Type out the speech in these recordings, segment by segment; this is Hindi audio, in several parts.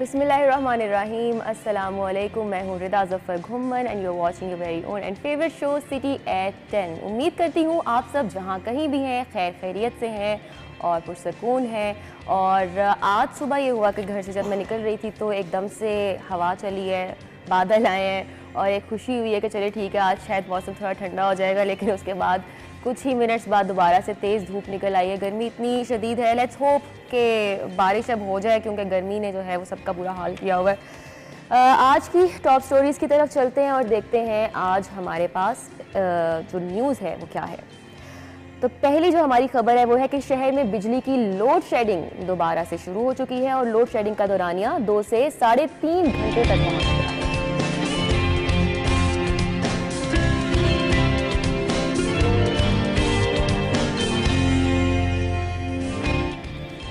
बिस्मिल्लाहिर्रहमानिर्रहीम, अस्सलामुअलैकुम। मैं हूँ Rida Zafar Ghumman and you are watching your very own and favourite show city at 10। उम्मीद करती हूँ आप सब जहाँ कहीं भी हैं खैर खैरियत से हैं और पुरसकून हैं। और आज सुबह ये हुआ कि घर से जब मैं निकल रही थी तो एकदम से हवा चली है, बादल आए हैं और एक खुशी हुई है कि चलिए ठीक है आज शायद मौसम थोड़ा ठंडा हो जाएगा। लेकिन उसके बाद कुछ ही मिनट्स बाद दोबारा से तेज़ धूप निकल आई है। गर्मी इतनी शदीद है, लेट्स होप कि बारिश अब हो जाए क्योंकि गर्मी ने जो है वो सबका बुरा हाल किया हुआ है। आज की टॉप स्टोरीज़ की तरफ चलते हैं और देखते हैं आज हमारे पास जो न्यूज़ है वो क्या है। तो पहली जो हमारी खबर है वो है कि शहर में बिजली की लोड शेडिंग दोबारा से शुरू हो चुकी है और लोड शेडिंग का दौरानिया 2 से 3.5 घंटे तक पहुँच गया है।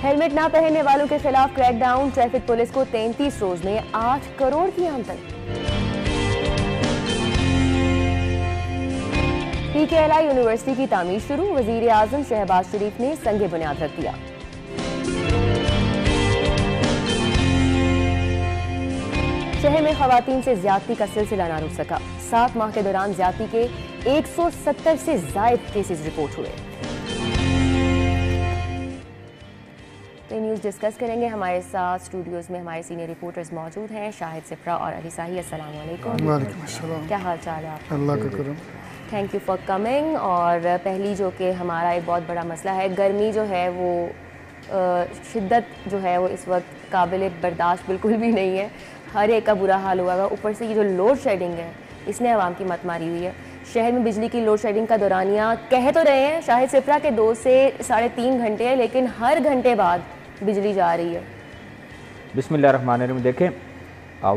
हेलमेट ना पहनने वालों के खिलाफ क्रैकडाउन, ट्रैफिक पुलिस को 33 रोज में 8 करोड़ की आमदनी। PKLI यूनिवर्सिटी की तामीर शुरू, वजीर आजम शहबाज शरीफ ने संगे बुनियाद रख दिया। शहर में खवातीन से ज्यादती का सिलसिला ना रुक सका, 7 माह के दौरान ज्यादती के 170 से जायद केसेस रिपोर्ट हुए। तो न्यूज़ डिस्कस करेंगे। हमारे साथ स्टूडियोज़ में हमारे सीनियर रिपोर्टर्स मौजूद हैं, शाहिद सिफ्रा और अली साही। अस्सलाम वालेकुम। वालेकुम अस्सलाम। क्या हाल चाल है आपका? अल्लाह का करम। Thank you for coming. और पहली जो कि हमारा एक बहुत बड़ा मसला है, गर्मी जो है वो शिद्दत जो है वो इस वक्त काबिल बर्दाश्त बिल्कुल भी नहीं है। हर एक का बुरा हाल हुआ है। ऊपर से ये जो लोड शेडिंग है इसने आवाम की मत मारी हुई है। शहर में बिजली की लोड शेडिंग का दौरानिया कह तो रहे हैं शाहिद सिफ्रा के 2 से 3.5 घंटे है, लेकिन हर घंटे बाद बिजली जा रही है। बिस्मिल्लाहिर्रहमानिर्रहीम। देखें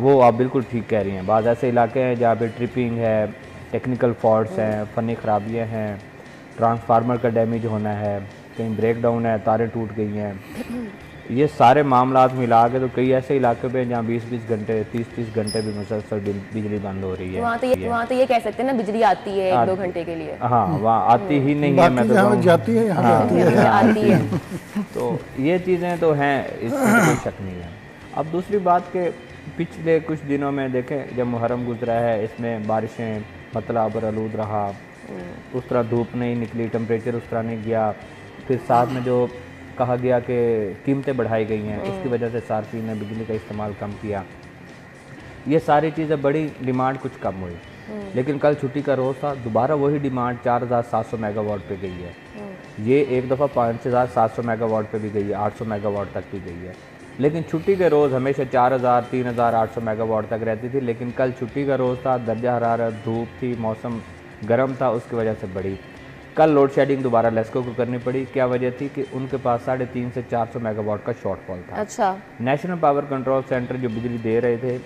वो आप बिल्कुल ठीक कह रही हैं। बाद ऐसे इलाके हैं जहाँ पे ट्रिपिंग है, टेक्निकल फॉल्ट्स हैं, फ़नी ख़राबियाँ हैं, ट्रांसफार्मर का डैमेज होना है, कहीं ब्रेक डाउन है, तारें टूट गई हैं। ये सारे मामलात मिला के तो कई ऐसे इलाके पे जहाँ 20-20 घंटे 30-30 घंटे भी मुसलसल बिजली बंद हो रही है। वहाँ तो ये कह सकते हैं ना बिजली आती है 1-2 घंटे के लिए। हाँ, वहाँ आती ही नहीं है। मैं तो यहाँ जाती है, यहाँ आती है। तो ये चीज़ें तो हैं, इसमें कोई शक नहीं है। अब दूसरी बात के पिछले कुछ दिनों में देखें जब मुहर्रम गुजरा है, इसमें बारिशें मतलब बरआलूद रहा, उस तरह धूप नहीं निकली, टेम्परेचर उस तरह नहीं गया। फिर साथ में जो कहा गया कि कीमतें बढ़ाई गई हैं, इसकी वजह से सार्फिन ने बिजली का इस्तेमाल कम किया। ये सारी चीज़ें बड़ी डिमांड कुछ कम हुई। लेकिन कल छुट्टी का रोज़ था, दोबारा वही डिमांड 4700 मेगावाट पे गई है। ये एक दफ़ा 5700 मेगावाट पे भी गई है, 800 मेगावाट तक भी गई है। लेकिन छुट्टी के रोज़ हमेशा 3800 मेगावाट तक रहती थी। लेकिन कल छुट्टी का रोज़ था, दर्जा हरारत धूप थी, मौसम गर्म था, उसकी वजह से बढ़ी। कल लोड शेडिंग दोबारा लेस्को को करनी पड़ी। क्या वजह थी कि उनके पास 350 से 400 मेगावाट का शॉर्टफॉल था। अच्छा। नेशनल पावर कंट्रोल सेंटर जो बिजली दे रहे थे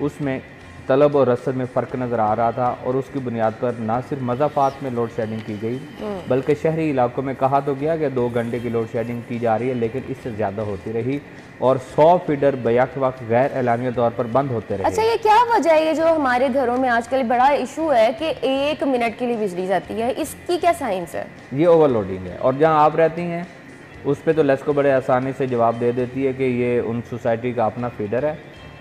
उसमें तलब और रसद में फ़र्क नज़र आ रहा था और उसकी बुनियाद पर ना सिर्फ मज़ाफ़ात में लोड शेडिंग की गई बल्कि शहरी इलाकों में कहा तो गया कि 2 घंटे की लोड शेडिंग की जा रही है, लेकिन इससे ज़्यादा होती रही और 100 फीडर बैक वक्त गैर एलानिया तौर पर बंद होते रहे। अच्छा, ये क्या वजह है? ये जो हमारे घरों में आजकल बड़ा इशू है कि 1 मिनट के लिए बिजली जाती है, इसकी क्या साइंस है? ये ओवरलोडिंग है। और जहाँ आप रहती हैं उस पर तो लेस्को बड़े आसानी से जवाब दे देती है कि ये उन सोसाइटी का अपना फीडर है,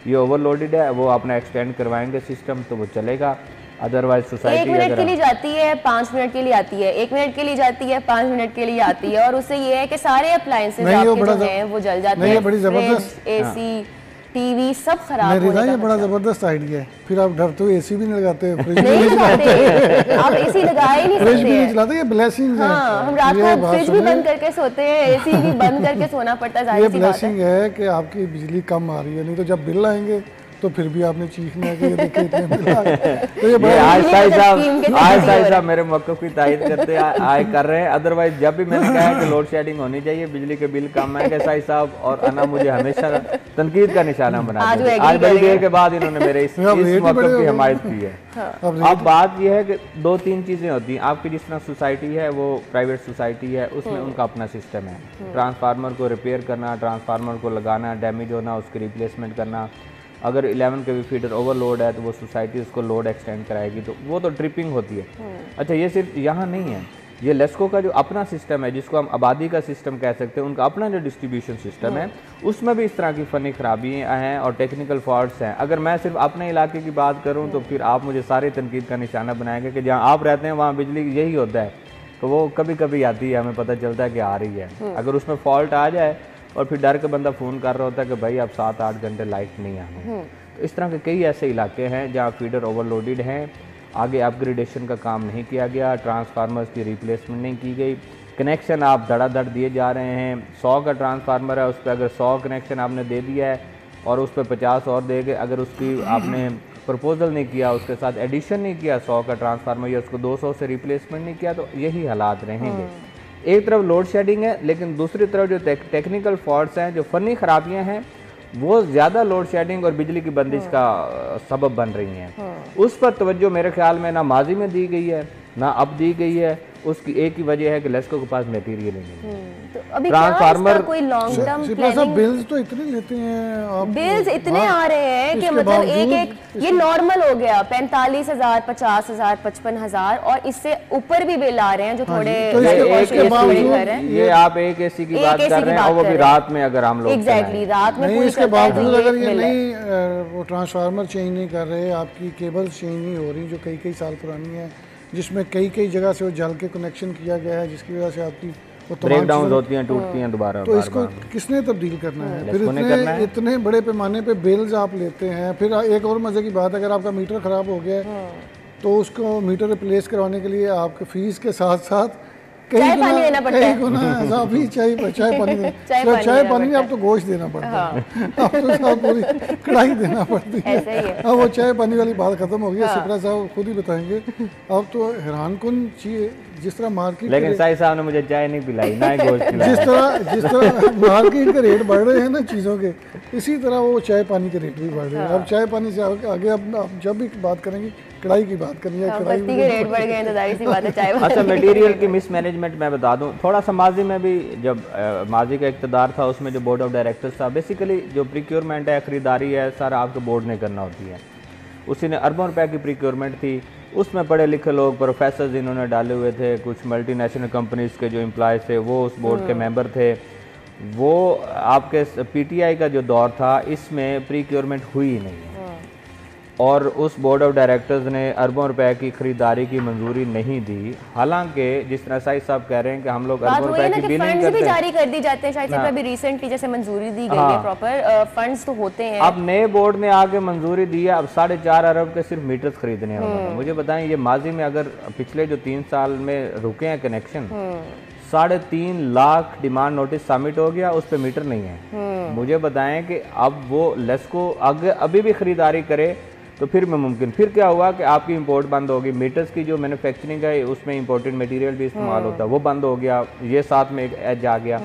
ये ओवरलोडेड है, वो अपना एक्सटेंड करवाएंगे सिस्टम तो वो चलेगा। अदरवाइज सोसाइटी 1 मिनट के लिए जाती है, 5 मिनट के लिए आती है, 1 मिनट के लिए जाती है, 5 मिनट के लिए आती है। और उससे ये है कि सारे अप्लायंसेस आपके जो हैं वो जल जाते हैं। बड़ी जबरदस्त AC टीवी सब खराब होने का। ये बड़ा जबरदस्त आइडिया है। फिर आप डरते हो एसी भी नहीं लगाते, फ्रिज नहीं लगाते। आप एसी लगा ही नहीं सकते, फ्रिज भी नहीं चलाते। ये ब्लेसिंग है। हाँ, हम रात को फ्रिज भी बंद करके सोते हैं, एसी भी बंद करके सोना पड़ता है। ये ब्लेसिंग है कि आपकी बिजली कम आ रही है, नहीं तो जब बिल आएंगे तो फिर भी आपने चीखना है कि ये देखिए इतने बिल आ गए। तो ये आज साहब मेरे मौक़िफ़ की तायद करते आए कर रहे हैं। अदरवाइज जब भी मैंने कहा है कि लोड शेडिंग होनी चाहिए, बिजली के बिल कम आएंगे, साहिब साहब और अना मुझे हमेशा तनकीद का निशाना बना दिया। आज बड़ी देर के बाद इन्होंने मेरे इस मौक़िफ़ की हिमायत की है। अब बात यह है कि 2-3 चीज़ें होती हैं आपकी। जिस तरह सोसाइटी है वो प्राइवेट सोसाइटी है, उसमें उनका अपना सिस्टम है। ट्रांसफार्मर को रिपेयर करना, ट्रांसफार्मर को लगाना, डैमेज होना, उसकी रिप्लेसमेंट करना। अगर 11 kV फीडर ओवरलोड है तो वो सोसाइटी उसको लोड एक्सटेंड कराएगी, तो वो तो ट्रिपिंग होती है। अच्छा, ये सिर्फ यहाँ नहीं है, ये लेस्को का जो अपना सिस्टम है, जिसको हम आबादी का सिस्टम कह सकते हैं, उनका अपना जो डिस्ट्रीब्यूशन सिस्टम है, उसमें भी इस तरह की फ़नी खराबियाँ हैं और टेक्निकल फॉल्ट्स हैं। अगर मैं सिर्फ अपने इलाके की बात करूँ तो फिर आप मुझे सारी तनकीद का निशाना बनाएंगे कि जहाँ आप रहते हैं वहाँ बिजली यही होता है, तो वो कभी कभी आती है, हमें पता चलता है कि आ रही है। अगर उसमें फॉल्ट आ जाए और फिर डर के बंदा फ़ोन कर रहा होता है कि भाई अब 7-8 घंटे लाइट नहीं आनी। तो इस तरह के कई ऐसे इलाके हैं जहाँ फीडर ओवरलोडेड हैं, आगे अपग्रेडेशन का काम नहीं किया गया, ट्रांसफार्मर्स की रिप्लेसमेंट नहीं की गई, कनेक्शन आप धड़ाधड़ दिए जा रहे हैं। 100 का ट्रांसफार्मर है, उस पर अगर 100 कनेक्शन आपने दे दिया है और उस पर 50 और दे के अगर उसकी आपने प्रपोजल नहीं किया, उसके साथ एडिशन नहीं किया 100 का ट्रांसफार्मर या उसको 200 से रिप्लेसमेंट नहीं किया, तो यही हालात रहेंगे। एक तरफ लोड शेडिंग है, लेकिन दूसरी तरफ जो टेक्निकल फॉल्ट्स हैं, जो फ़नी खराबियाँ हैं, वो ज़्यादा लोड शेडिंग और बिजली की बंदिश का सबब बन रही हैं। उस पर तवज्जो मेरे ख्याल में ना माजी में दी गई है ना अब दी गई है। उसकी एक ही वजह है कि लेस्को के पास मटेरियल ही नहीं है। तो अभी ट्रांसफार्मर कोई लॉन्ग टर्म प्लानिंग बिल्स तो इतने लेते हैं आप, बिल्स इतने आ रहे हैं कि मतलब एक ये नॉर्मल हो गया 45,000, 50,000, 55,000 और इससे ऊपर भी बिल आ रहे हैं जो थोड़े घर हैं। ये आप एक एसी की बात कर रहे हैं और वो भी रात में, अगर हम लोग एग्जैक्टली रात में इसके बावजूद अगर ये नहीं वो ट्रांसफार्मर चेंज नहीं कर रहे, आपकी केबल्स चेंज नहीं हो रही जो कई साल पुरानी है, जिसमें कई जगह से वो जल के कनेक्शन किया गया है, जिसकी वजह से आपकी ब्रेक डाउन होती हैं, टूटती हैं दोबारा। तो इसको किसने तब्दील करना है? फिर इतने बड़े पैमाने पे बिल्स आप लेते हैं। फिर एक और मजे की बात, अगर आपका मीटर खराब हो गया है तो उसको मीटर रिप्लेस करवाने के लिए आपके फीस के साथ साथ चाय पानी देना पड़ता है। चाय पानी में अब तो गोश्त देना पड़ता है, अब तो साहब पूरी कढ़ाई देना पड़ती है। अब वो चाय पानी वाली बात खत्म हो गई है, सिपरा साहब खुद ही बताएंगे। अब तो हैरान कुन चीज, जिस तरह मार्केट, लेकिन साई साहब ने मुझे चाय नहीं पिलाई, ना ही गोश्त पिलाया। जिस तरह मार्केट के रेट बढ़ रहे हैं ना चीज़ों के, इसी तरह वो चाय पानी के रेट भी बढ़ रहे हैं। अब चाय पानी से आगे अब जब भी बात करेंगे कढ़ाई की बात करनी है, कढ़ाई के रेट बढ़ गए तो जाहिर सी बात है चाय। अच्छा, मटेरियल की मिसमैनेजमेंट मैं बता दूं, थोड़ा सा माजी में भी जब माजी का इक़्तिदार था, उसमें जो बोर्ड ऑफ डायरेक्टर्स था, बेसिकली जो प्रिक्योरमेंट है, ख़रीदारी है, सारा आपके बोर्ड ने करना होती है। उसी ने अरबों रुपए की प्रिक्योरमेंट थी, उसमें पढ़े लिखे लोग, प्रोफेसर्स इन्होंने डाले हुए थे, कुछ मल्टीनेशनल कंपनीज़ के जो एम्प्लॉयज़ थे वो उस बोर्ड के मेंबर थे। वो आपके पीटीआई का जो दौर था, इसमें प्रिक्योरमेंट हुई ही नहीं, और उस बोर्ड ऑफ डायरेक्टर्स ने अरबों रुपए की खरीदारी की मंजूरी नहीं दी। हालांकि जिस तरह साहिब साहब कह रहे हैं कि हम लोग अरबों रुपए की बिलिंग करते हैं, जारी कर दी जाते हैं, शायद से अभी रिसेंटली जैसे मंजूरी दी गई है, प्रॉपर फंड्स तो होते हैं। अब नए बोर्ड ने आके मंजूरी दी है, अब 4.5 अरब के सिर्फ मीटर्स खरीदने होंगे। मुझे बताएं, ये माजी में अगर पिछले जो 3 साल में रुके हैं connection, 3.5 lakh demand notice submit हो गया, उस पर मीटर नहीं है। मुझे बताएं कि अब वो लेस्को अभी भी खरीदारी करे तो फिर में मुमकिन, फिर क्या हुआ कि आपकी इंपोर्ट बंद होगी, मीटर्स की जो मैन्युफैक्चरिंग है उसमें इंपोर्टेड मटेरियल भी इस्तेमाल होता है, वो बंद हो गया, ये साथ में एक एज आ गया।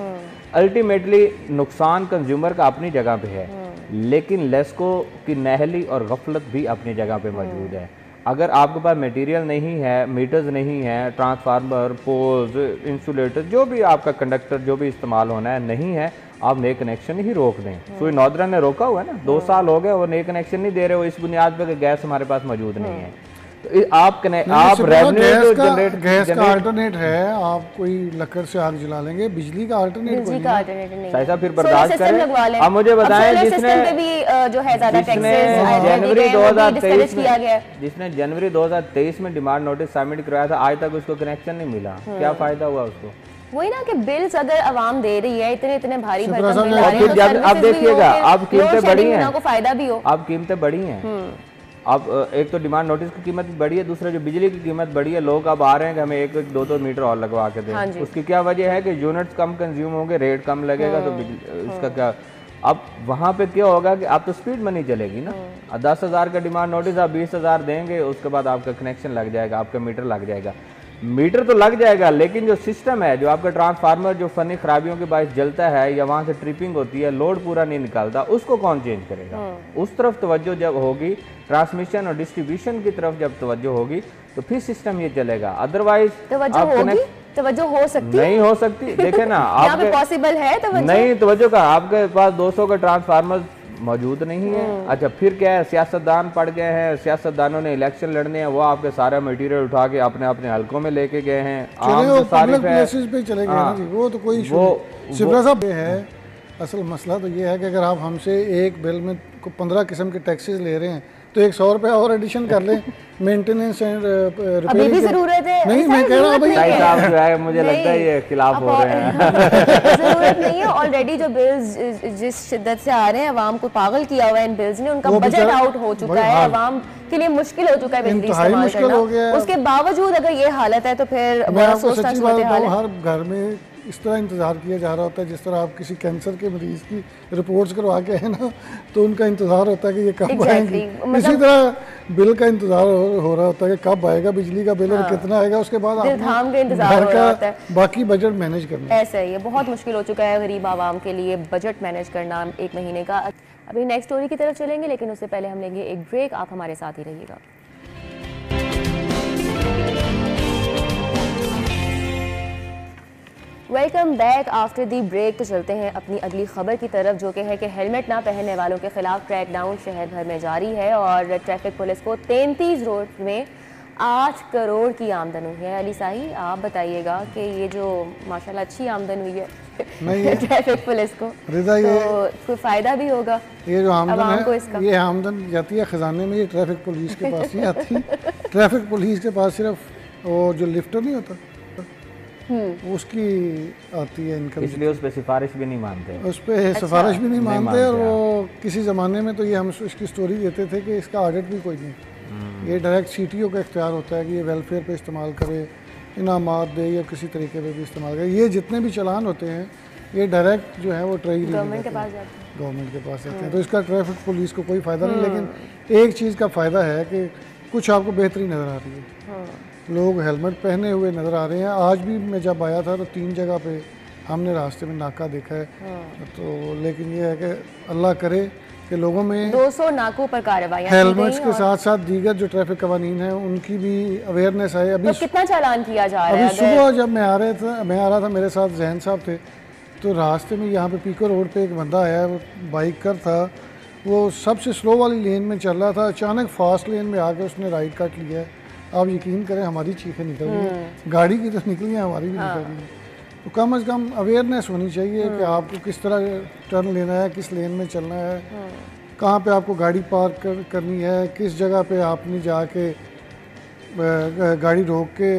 अल्टीमेटली नुकसान कंज्यूमर का अपनी जगह पे है, लेकिन लेस्को की नहली और गफलत भी अपनी जगह पे मौजूद है। अगर आपके पास मटेरियल नहीं है, मीटर्स नहीं है, ट्रांसफार्मर, पोल्स, इंसुलेटर, जो भी आपका कंडक्टर जो भी इस्तेमाल होना है नहीं है, आप नए कनेक्शन ही रोक दें। सुई नौदरा ने रोका हुआ है ना, 2 साल हो गए वो नए कनेक्शन नहीं दे रहे हो, इस बुनियाद पे कि गैस हमारे पास मौजूद नहीं है। तो आप रेवेन्यू जनरेट, गैस का अल्टरनेट है, आप कोई लकड़ से आग जला लेंगे, बिजली का अल्टरनेट कोई नहीं। साहिब फिर बर्दाश्त करें। अब मुझे बताएं, जिसने जनवरी 2023 में डिमांड नोटिस सबमिट करवाया था, आज तक उसको कनेक्शन नहीं मिला, क्या फायदा हुआ उसको? वही ना कि बिल्स अगर आवाम दे रही है, इतने भारी भरकम बिल आ रहे हैं, तो अब देखिएगा, अब कीमतें बढ़ी हैं, को फायदा भी हो, अब कीमतें बढ़ी हैं। अब एक तो डिमांड नोटिस की कीमत बढ़ी है, दूसरा जो बिजली की कीमत बढ़ी है, लोग अब आ रहे हैं कि हमें 1-2 मीटर और लगवा के दें। उसकी क्या वजह है कि यूनिट्स कम कंज्यूम होंगे, रेट कम लगेगा, तो इसका क्या, अब वहाँ पे क्या होगा कि आप तो स्पीड मनी चलेगी ना। 10,000 का डिमांड नोटिस आप 20,000 देंगे, उसके बाद आपका कनेक्शन लग जाएगा, आपका मीटर लग जाएगा। मीटर तो लग जाएगा, लेकिन जो सिस्टम है, जो आपका ट्रांसफार्मर जो फनी खराबियों के बायस जलता है या वहाँ से ट्रिपिंग होती है, लोड पूरा नहीं निकलता, उसको कौन चेंज करेगा? उस तरफ तवज्जो जब होगी, ट्रांसमिशन और डिस्ट्रीब्यूशन की तरफ जब तवज्जो होगी, तो फिर सिस्टम ये चलेगा। अदरवाइज तवज्जो हो सकती नहीं हो सकती। देखे ना, आप पॉसिबल है नहीं तवज्जो का, आपके पास 200 का ट्रांसफार्मर मौजूद नहीं है। अच्छा फिर क्या है, सियासतदान पड़ गए हैं, सियासतदानों ने इलेक्शन लड़ने हैं, वो आपके सारा मटेरियल उठा के अपने अपने हलकों में लेके गए हैं। वो तो कोई सिपरा साहब है। असल मसला तो ये है कि अगर आप हमसे एक बिल में 15 किस्म के टैक्सेस ले रहे हैं तो 100 रुपए और एडिशन कर लें मेंटेनेंस एंड अभी भी जरूरत है। नहीं मैं कह रहा हूं भाई साहब जो है मुझे लगता है ये खिलाफ हो रहे हैं। जरूरत नहीं है, ऑलरेडी जो बिल्स जिस शिद्दत से आ रहे हैं अवाम को पागल किया हुआ है इन बिल्स ने, उनका बजट आउट हो चुका है, अवाम के लिए मुश्किल हो चुका है बिजली इस्तेमाल करना। उसके बावजूद अगर ये हालत है तो फिर बड़ा सोचना सूरत हाल है। हर घर में इस तरह इंतज़ार किया जा रहा होता है जिस तरह आप किसी कैंसर के मरीज़ की रिपोर्ट्स करवा के है ना, तो उनका इंतज़ार होता है कि ये कब आएंगे। इसी तरह बिल का इंतज़ार हो रहा होता है कि कब आएगा बिजली का बिल और कितना आएगा, उसके बाद घर का बाकी बजट मैनेज करना। ऐसा ही है, बहुत मुश्किल हो चुका है गरीब आवाम के लिए बजट मैनेज करना एक महीने का। अभी नेक्स्ट स्टोरी की तरफ चलेंगे, लेकिन उससे पहले हम लेंगे एक ब्रेक। आप हमारे साथ ही रहिएगा। Welcome back after the break. तो चलते हैं अपनी अगली खबर की तरफ, जो कि है कि हेलमेट ना पहनने वालों के खिलाफ क्रैकडाउन शहर भर में जारी है और ट्रैफिक पुलिस को 33 रोड में 8 करोड़ की आमदन हुई है। अली साही आप बताइएगा कि ये जो माशाल्लाह अच्छी आमदन हुई है ट्रैफिक पुलिस को, रिजा ये तो कोई फायदा भी होगा ये जो आमदन है इसका? ये आमदन जाती है खजाने में, ये ट्रैफिक पुलिस के पास नहीं आती। ट्रैफिक पुलिस के पास सिर्फ वो जो लिफ्टर नहीं होता उसकी आती है इनकम, इसलिए उस पर सिफारिश भी नहीं मानते, उस पर सिफारिश भी नहीं मानते। और वो किसी ज़माने में तो ये हम इसकी स्टोरी देते थे कि इसका ऑडिट भी कोई नहीं, ये डायरेक्ट CTO का इख्तियार होता है कि ये वेलफेयर पे इस्तेमाल करे, इनामात दे या किसी तरीके पे भी इस्तेमाल करे। ये जितने भी चलान होते हैं ये डायरेक्ट जो है वो ट्रेजरी गवर्नमेंट के पास जाते हैं, गवर्नमेंट के पास जाते हैं। तो इसका ट्रैफिक पुलिस को कोई फ़ायदा नहीं, लेकिन एक चीज़ का फ़ायदा है कि कुछ आपको बेहतरी नज़र आ रही है, लोग हेलमेट पहने हुए नज़र आ रहे हैं। आज भी मैं जब आया था तो 3 जगह पे हमने रास्ते में नाका देखा है। तो लेकिन ये है कि अल्लाह करे कि लोगों में 200 नाकों पर कार्रवाई हेलमेट्स के साथ साथ दीगर जो ट्रैफिक कवानीन है उनकी भी अवेयरनेस है। अभी तो कितना चालान किया जा रहा है? अभी सुबह जब मैं आ रहा था मेरे साथ जहन साहब थे, तो रास्ते में यहाँ पे पीको रोड पे एक बंदा आया, वो बाइकर था, वो सबसे स्लो वाली लेन में चल रहा था, अचानक फास्ट लेन में आके उसने राइट कट लिया है। आप यकीन करें हमारी चीखें निकल रही हैं, गाड़ी की तो निकली है, हमारी भी निकल रही है। तो कम से कम अवेयरनेस होनी चाहिए कि आपको किस तरह टर्न लेना है, किस लेन में चलना है, कहाँ पे आपको गाड़ी पार्क करनी है, किस जगह पे आपने जाके गाड़ी रोक के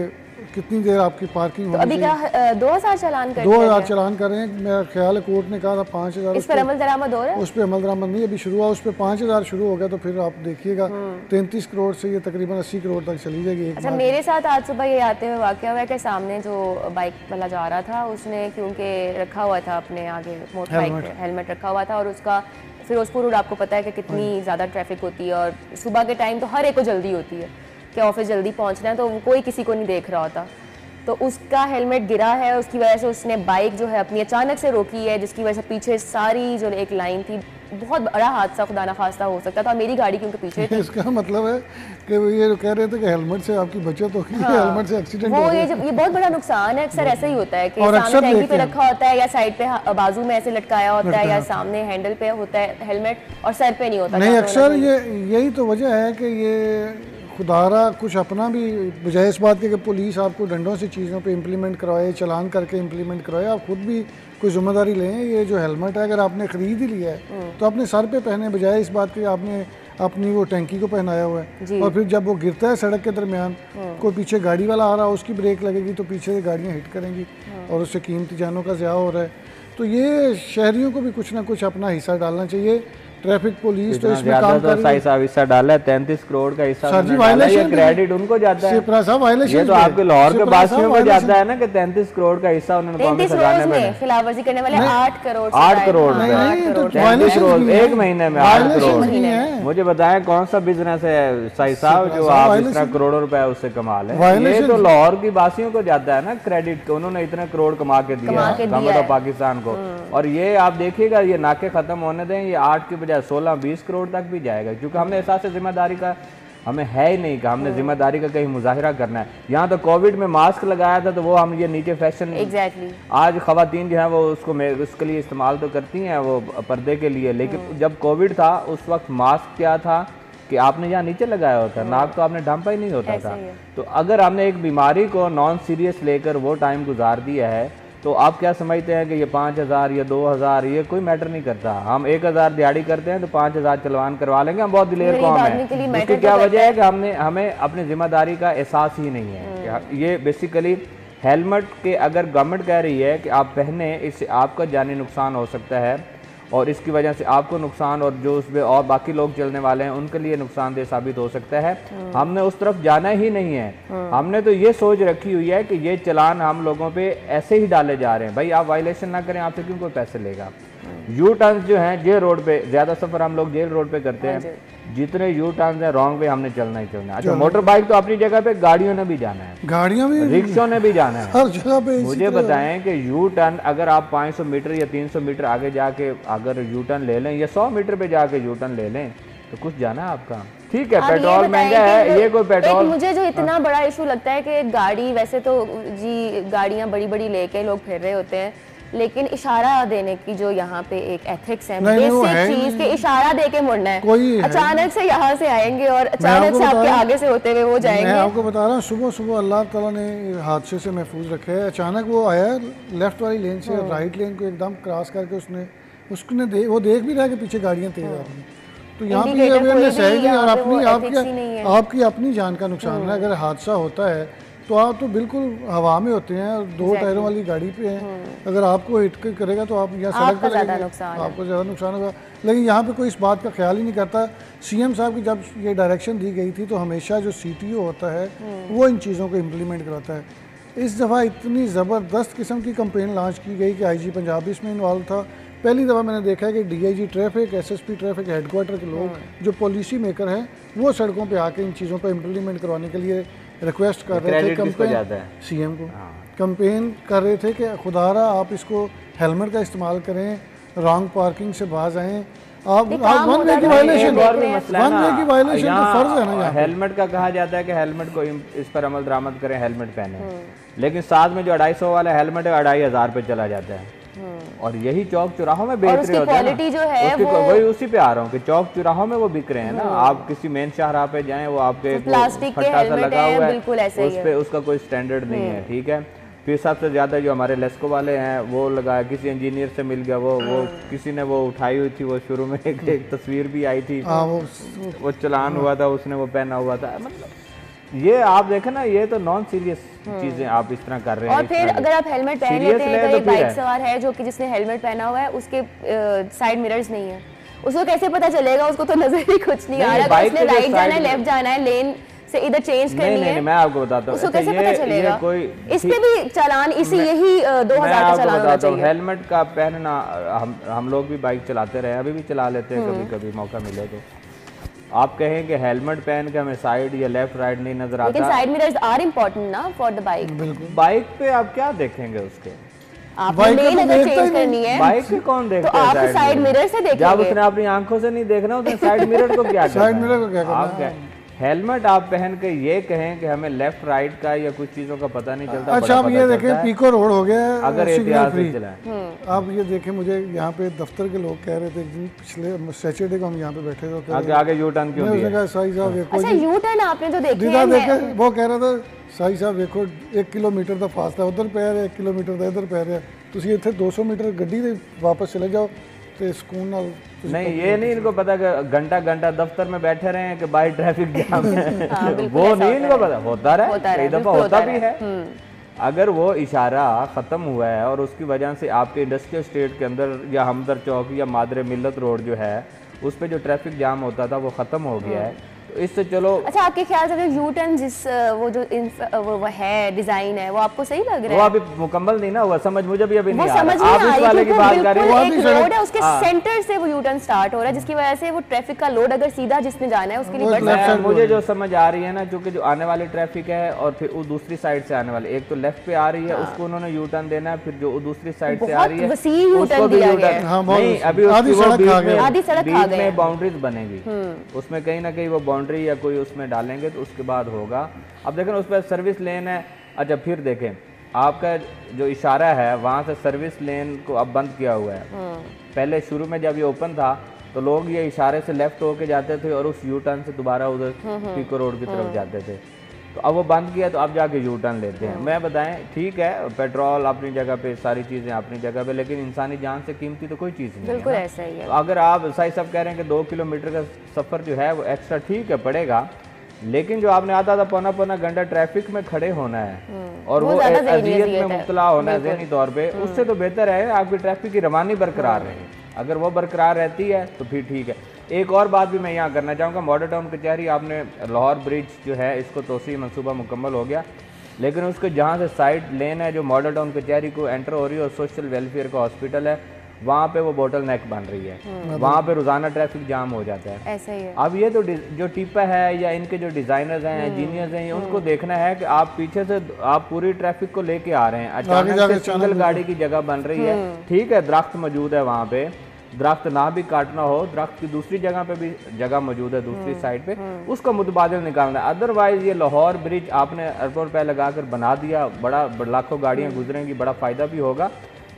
कितनी देर आपकी पार्किंग तो अभी क्या 2000 चालान कर 2000 चालान कर रहे हैं। मेरा ख्याल है कोर्ट ने कहा था 5000। इस पर अमल दरामद हो रहा है? उस पर अमल दरामद नहीं अभी शुरू हुआ, उस पर 5000 शुरू हो गया। तो फिर आप देखिएगा 33 करोड़ से ये तकरीबन 80 करोड़ तक चली जाएगी। अच्छा, मेरे साथ आज सुबह ये आते हुए वाकया हुआ कि सामने जो बाइक वाला जा रहा था उसने क्योंकि रखा हुआ था अपने आगे मोटर बाइक पे हेलमेट रखा हुआ था, और उसका फिरोजपुर रोड आपको पता है कि कितनी ज़्यादा ट्रैफिक होती है और सुबह के टाइम तो हर एक को जल्दी होती है कि ऑफिस जल्दी पहुंचना है, तो कोई किसी को नहीं देख रहा होता। तो उसका हेलमेट गिरा है, उसकी वजह से उसने बाइक जो है अपनी अचानक से रोकी है, जिसकी वजह से पीछे सारी जो एक लाइन थी, बहुत बड़ा हादसा खुदा ना खास्ता हो सकता था। मेरी गाड़ी क्योंकि पीछे थी। इसका मतलब है कि वो ये कह रहे थे कि हेलमेट से आपकी बचत होगी, हेलमेट से एक्सीडेंट हो ये बहुत बड़ा नुकसान है। अक्सर ऐसा ही होता है कि सामने टैंकी पे रखा होता है या साइड पे बाजू में ऐसे लटकाया होता है या सामने हैंडल पे होता है हेलमेट और सर पे नहीं होता। नहीं, अक्सर यही तो वजह है कि ये खुदारा कुछ अपना भी बजाय इस बात के कि पुलिस आपको डंडों से चीज़ों पे इम्प्लीमेंट करवाए, चलान करके इम्प्लीमेंट करवाए, आप खुद भी कोई जिम्मेदारी लें। ये जो हेलमेट है अगर आपने ख़रीद ही लिया है तो अपने सर पे पहने, बजाय इस बात के आपने अपनी वो टैंकी को पहनाया हुआ है। और फिर जब वो गिरता है सड़क के दरमियान, कोई पीछे गाड़ी वाला आ रहा है, उसकी ब्रेक लगेगी तो पीछे से गाड़ियाँ हिट करेंगी और उससे कीमती जानों का ज़िया हो रहा है। तो ये शहरियों को भी कुछ ना कुछ अपना हिस्सा डालना चाहिए। ट्रैफिक पुलिस तो इसमें काम कर रही है। साहब हिस्सा डाला है, 33 करोड़ का हिस्सा वायलेशन क्रेडिट उनको जाता है। ये तो आपके लाहौर के वासियों को जाता है ना कि 33 करोड़ का हिस्सा उन्होंने कौमी खजाने में खिलाफवर्जी करने वाले 8 करोड़ 8 करोड़ 33 करोड़ एक महीने में 8 करोड़। मुझे बताएं कौन सा बिजनेस है साई साहब जो आप इतना करोड़ों रुपए उससे कमा लें? ये तो लाहौर की वासियों को जाता है ना क्रेडिट, उन्होंने इतने करोड़ कमा के दिया गवर्नमेंट ऑफ पाकिस्तान को। और ये आप देखिएगा ये नाके खत्म होने दें, ये 8 की बजाय 16-20 करोड़ तक भी जाएगा, क्योंकि हमने एहसास जिम्मेदारी का हमें है ही नहीं कि हमने जिम्मेदारी का कहीं मुजाहिरा करना है। यहाँ तो कोविड में मास्क लगाया था तो वो हम ये नीचे फैशन आज खवातीन जो है वो उसके लिए इस्तेमाल तो करती हैं वो पर्दे के लिए, लेकिन जब कोविड था उस वक्त मास्क क्या था कि आपने यहाँ नीचे लगाया होता, नाक तो आपने ढांपा ही नहीं होता था। तो अगर हमने एक बीमारी को नॉन सीरियस लेकर वो टाइम गुजार दिया है तो आप क्या समझते हैं कि ये 5000 या 2000 ये कोई मैटर नहीं करता। हम 1000 दिहाड़ी करते हैं तो 5000 चलवान करवा लेंगे, हम बहुत दिलेर कौम है। इसकी क्या वजह है कि हमें अपनी जिम्मेदारी का एहसास ही नहीं है। ये बेसिकली हेलमेट के अगर गवर्नमेंट कह रही है कि आप पहने, इससे आपका जानी नुकसान हो सकता है और इसकी वजह से आपको नुकसान और जो उसमें और बाकी लोग चलने वाले हैं उनके लिए नुकसानदेह साबित हो सकता है। हमने उस तरफ जाना ही नहीं है। हमने तो ये सोच रखी हुई है कि ये चलान हम लोगों पे ऐसे ही डाले जा रहे हैं, भाई आप वायलेशन ना करें, आपसे क्यों कोई पैसे लेगा। यू टर्न्स जो हैं जे रोड पे, ज्यादा सफर हम लोग जेल रोड पे करते हैं, जितने यू टर्न्स हैं रॉन्ग वे हमने चलना ही चलना है। अच्छा मोटर बाइक तो अपनी जगह पे, गाड़ियों ने भी जाना है, गाड़ियों में रिक्शों ने भी जाना है, हर जगह पे। मुझे बताएं कि यू टर्न अगर आप 500 मीटर या 300 मीटर आगे जाके अगर यू टर्न ले लें या 100 मीटर पे जाके यू टर्न ले लें तो कुछ जाना है आपका। ठीक है पेट्रोल महंगा है, ये कोई पेट्रोल। मुझे जो इतना बड़ा इशू लगता है कि गाड़ी, वैसे तो जी गाड़ियां बड़ी बड़ी लेके लोग फिर रहे होते हैं, लेकिन इशारा देने की जो यहाँ पे एक एथिक्स है, बेसिक चीज के इशारा दे के मुड़ना है। अचानक से यहाँ से आएंगे और अचानक से आपके आगे से होते हुए वो जाएंगे। मैं आपको बता रहा हूँ सुबह सुबह अल्लाह ताला ने हादसे से महफूज रखे है। अचानक वो आया लेफ्ट वाली लेन से राइट लेन को एकदम क्रॉस करके उसने वो देख भी रहा है कि पीछे गाड़ियाँ तेज आ रही हैं। तो यहाँ पे अवेयरनेस है नहीं और आपकी अपनी जान का नुकसान है। अगर हादसा होता है तो आप तो बिल्कुल हवा में होते हैं, 2 टायरों वाली गाड़ी पे हैं, अगर आपको हिट करेगा तो आप यहाँ सड़क पर आपको ज़्यादा नुकसान होगा। लेकिन यहाँ पे कोई इस बात का ख्याल ही नहीं करता। सीएम साहब की जब ये डायरेक्शन दी गई थी तो हमेशा जो CTO होता है वो इन चीज़ों को इम्प्लीमेंट कराता है। इस दफ़ा इतनी ज़बरदस्त किस्म की कंपेन लॉन्च की गई कि IG पंजाब इसमें इन्वॉल्व था। पहली दफ़ा मैंने देखा है कि DIG traffic, SSP traffic headquarter के लोग जो पॉलिसी मेकर हैं वो सड़कों पे आके इन चीज़ों पर इम्प्लीमेंट करवाने के लिए रिक्वेस्ट कर रहे थे CM को, कंपेन कर रहे थे कि खुदारा आप इसको हेलमेट का इस्तेमाल करें, रॉन्ग पार्किंग से बाज आएँ। आप वन वे की वायलेशन तो फर्ज है ना। हेलमेट का कहा जाता है कि हेलमेट को इस पर अमल दरामद करें, हेलमेट पहने, लेकिन साथ में जो 250 वाला हेलमेट है 2500 पे चला जाता है और यही चौक चौराहों में बेच रहे होते हैं जो है वही उसी पे आ रहा हूँ कि चौक चौराहों में वो बिक रहे हैं ना। आप किसी मेन शाहराह पे जाएं वो आपके प्लास्टिक के हेलमेट लगा हुआ है, उस पे उसका कोई स्टैंडर्ड नहीं है। ठीक है, फिर सबसे ज्यादा जो हमारे लेस्को वाले हैं वो लगाया, किसी इंजीनियर से मिल गया, वो किसी ने वो उठाई हुई थी, वो शुरू में एक तस्वीर भी आई थी, वो चलान हुआ था, उसने वो पहना हुआ था। मतलब ये आप देखें ना, ये तो नॉन सीरियस चीजें आप इस तरह कर रहे हैं। और फिर अगर आप हेलमेट पहन लेते हैं तो एक बाइक सवार है जो कि जिसने हेलमेट पहना हुआ है उसके साइड मिरर्स नहीं है, उसको कैसे पता चलेगा? उसको तो नजर ही कुछ नहीं आ रहा है, उसने राइट जाना है, लेफ्ट जाना है, लेन से इधर चेंज करनी है। मैं आपको बताता हूँ उसको कैसे पता चलेगा? इस पे भी चालान इसी यही 2000 का चालान होना चाहिए। हेलमेट का पहनना, हम लोग भी बाइक चलाते रहे, अभी भी चला लेते हैं, कभी कभी मौका मिले तो। आप कहें कि हेलमेट पहन के हमें साइड या लेफ्ट राइट नहीं नजर आता, लेकिन साइड मिरर्स आर इम्पोर्टेंट ना फॉर द बाइक। बाइक पे आप क्या देखेंगे उसके? आपने लेन अगर चेंज करनी है, बाइक पे कौन देखता है? तो आप साइड मिरर से देखेंगे। जब उसने अपनी आंखों से नहीं देखना, उसने साइड मिरर को क्या साइड मिरर को क्या करना? हेलमेट आप पहन के ये कहें कि हमें लेफ्ट राइट का या कुछ चीजों का पता नहीं चलता। अच्छा आप ये देखें पीको रोड हो गया अगर एहतियात से चलाएं। आप ये देखें, मुझे यहाँ पे दफ्तर के लोग कह रहे थे पिछले सैटरडे को हम यहाँ पे बैठे थे, आगे यू टर्न क्यों दिया? उसने कहा साई साहब देखो, अच्छा यू टर्न आपने तो देखे, वो कह रहा था साई साहब देखो 1 किलोमीटर का फासला उधर पै रहा है, 1 किलोमीटर का इधर पै रहा है, तुम इतने 200 मीटर गड्डी से वापस चले जाओ तो सुकून नाल। नहीं ये नहीं इनको पता कि घंटा घंटा दफ्तर में बैठे रहे हैं कि बाहर ट्रैफिक जाम है। वो नहीं इनको पता, होता रहा है, कई दफा होता भी है। अगर वो इशारा खत्म हुआ है और उसकी वजह से आपके इंडस्ट्रियल स्टेट के अंदर या हमदर चौक या मादरे मिल्लत रोड जो है उस पे जो ट्रैफिक जाम होता था वो खत्म हो गया है, तो इससे चलो। अच्छा आपके ख्याल से यू टर्न जिस वो है डिजाइन है वो आपको सही लग रहा है? वो अभी मुकम्मल नहीं ना हुआ, समझ मुझे भी अभी नहीं आ रहा। आप इस वाले की बात कर रहे हैं, एक रोड है उसके सेंटर से वो यू टर्न स्टार्ट हो रहा है जिसकी वजह से वो ट्रैफिक का लोड अगर सीधा जिसने जाना है उसके लिए बढ़ सकता है। मुझे जो समझ आ रही है ना, क्योंकि जो आने वाली ट्रैफिक है और फिर वो दूसरी साइड से आने वाले, एक तो लेफ्ट पे आ रही है उसको उन्होंने यू टर्न देना है, फिर जो दूसरी साइड से आ रही है उसको भी यू टर्न। नहीं अभी आधी सड़क में बाउंड्रीज बनेगी, उसमें कहीं ना कहीं वो बाउंड्री या कोई उसमें डालेंगे तो उसके बाद होगा। अब देखें उस पर सर्विस लेन है। अच्छा फिर देखें आपका जो इशारा है वहाँ से सर्विस लेन को अब बंद किया हुआ है। पहले शुरू में जब ये ओपन था तो लोग ये इशारे से लेफ्ट होके जाते थे और उस यू टर्न से दोबारा उधर पीको रोड की तरफ जाते थे। तो अब वो बंद किया तो अब जाके यू टर्न लेते हैं। मैं बताएं ठीक है पेट्रोल अपनी जगह पे, सारी चीज़ें अपनी जगह पे, लेकिन इंसानी जान से कीमती तो कोई चीज़ नहीं बिल्कुल है। ऐसा ही है। तो अगर आप साई साहब कह रहे हैं कि 2 किलोमीटर का सफ़र जो है वो एक्स्ट्रा ठीक है पड़ेगा, लेकिन जो आपने आधा पौना घंटा ट्रैफिक में खड़े होना है और वो अजियत में मुब्तला होना है ज़हनी तौर पे, उससे तो बेहतर है आपकी ट्रैफिक की रवानी बरकरार रहे। अगर वो बरकरार रहती है तो फिर ठीक है। एक और बात भी मैं यहाँ करना चाहूँगा, मॉडल टाउन कचहरी आपने लाहौर ब्रिज जो है इसको तोसी मंसूबा मुकम्मल हो गया, लेकिन उसके जहाँ से साइड लेन है जो मॉडल टाउन कचहरी को एंटर हो रही है और सोशल वेलफेयर का हॉस्पिटल है वहाँ पे वो बोटल नेक बन रही है। वहाँ पे रोज़ाना ट्रैफिक जाम हो जाता है। ऐसा ही है। अब ये तो जो टिपा है या इनके जो डिज़ाइनर्स हैं, इंजीनियर्स हैं, उनको देखना है कि आप पीछे से आप पूरी ट्रैफिक को लेके आ रहे हैं, अचानक से सिंगल गाड़ी की जगह बन रही है। ठीक है दरख्त मौजूद है वहाँ पे, दरख्त ना भी काटना हो, दरख्त की दूसरी जगह पे भी जगह मौजूद है दूसरी साइड पे, उसका मुतबादिल निकालना है। अदरवाइज ये लाहौर ब्रिज आपने अरबों रुपए लगा कर बना दिया, बड़ा लाखों गाड़ियाँ गुजरेंगी, बड़ा फ़ायदा भी होगा,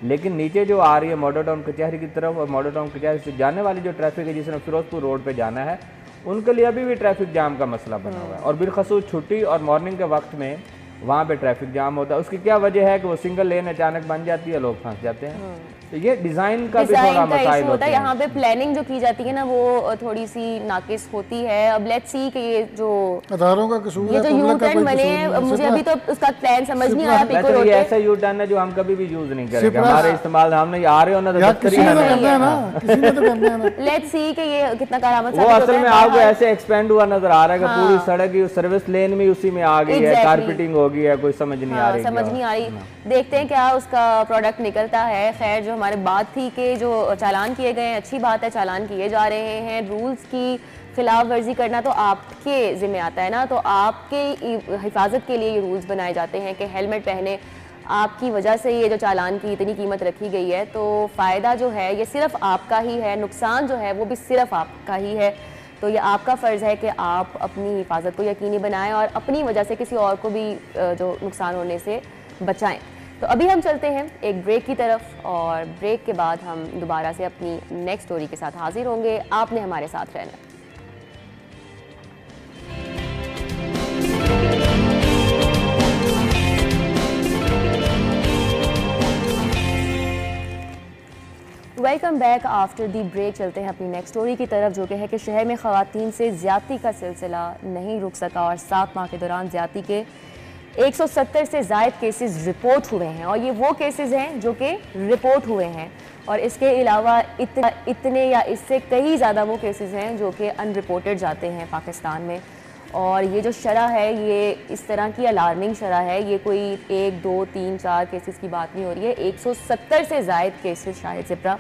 लेकिन नीचे जो आ रही है मॉडल टाउन कचहरी की तरफ और मॉडल टाउन कचहरी से जाने वाली जो ट्रैफिक है जिसने फिरोजपुर रोड पे जाना है, उनके लिए अभी भी ट्रैफिक जाम का मसला बना हुआ है। और बिलखसूस छुट्टी और मॉर्निंग के वक्त में वहाँ पे ट्रैफिक जाम होता है। उसकी क्या वजह है कि वो सिंगल लेन अचानक बन जाती है, लोग फंस जाते हैं। तो ये डिज़ाइन का भी थोड़ा मसाइल होता है। यहाँ पे प्लानिंग जो की जाती है ना वो थोड़ी सी नाकिस होती है। अब लेट्स सी कि ये जो अदारों का कसूर है, ये जो यू टर्न बने हैं, मुझे अभी तो उसका प्लान समझ नहीं आया। पिको रोड ये ऐसा यू टर्न है जो हम कभी भी यूज नहीं करेंगे, हमारे इस्तेमाल हमने आ रहे हो ना लेट्स सी कि ये कितना करामत वो असल में आपको ऐसे एक्सपेंड हुआ नजर आ रहा है कि पूरी सड़क की सर्विस लेन भी उसी में आ गई है, कारपेटिंग हो गई है, कोई समझ नहीं आ रही। देखते हैं क्या उसका प्रोडक्ट निकलता है। खैर जो हमारे बात थी कि जो चालान किए गए हैं, अच्छी बात है चालान किए जा रहे हैं। रूल्स की खिलाफ वर्जी करना तो आपके ज़िम्मे आता है ना, तो आपके हिफाजत के लिए ये रूल्स बनाए जाते हैं कि हेलमेट पहने। आपकी वजह से ये जो चालान की इतनी कीमत रखी गई है, तो फ़ायदा जो है ये सिर्फ आपका ही है, नुकसान जो है वो भी सिर्फ आपका ही है। तो ये आपका फ़र्ज़ है कि आप अपनी हिफाजत को यकीनी बनाएं और अपनी वजह से किसी और को भी जो नुकसान होने से बचाएं। तो अभी हम चलते हैं एक ब्रेक की तरफ और ब्रेक के बाद हम दोबारा से अपनी नेक्स्ट स्टोरी के साथ हाजिर होंगे। आपने हमारे साथ रहना। Welcome back after the break. चलते हैं अपनी नेक्स्ट स्टोरी की तरफ, जो कि है कि शहर में ख़वातीन से ज़्यादती का सिलसिला नहीं रुक सका और 7 माह के दौरान ज़्यादती के 170 से ज़ायद केसेस रिपोर्ट हुए हैं। और ये वो केसेस हैं जो कि रिपोर्ट हुए हैं, और इसके अलावा इतने या इससे कई ज़्यादा वो केसेस हैं जो कि अनरिपोर्टेड जाते हैं पाकिस्तान में। और ये जो शरह है ये इस तरह की अलार्मिंग शरह है, ये कोई 1, 2, 3, 4 केसेस की बात नहीं हो रही है, 170 से ज़ायद केसेस शायद ज़िप्रा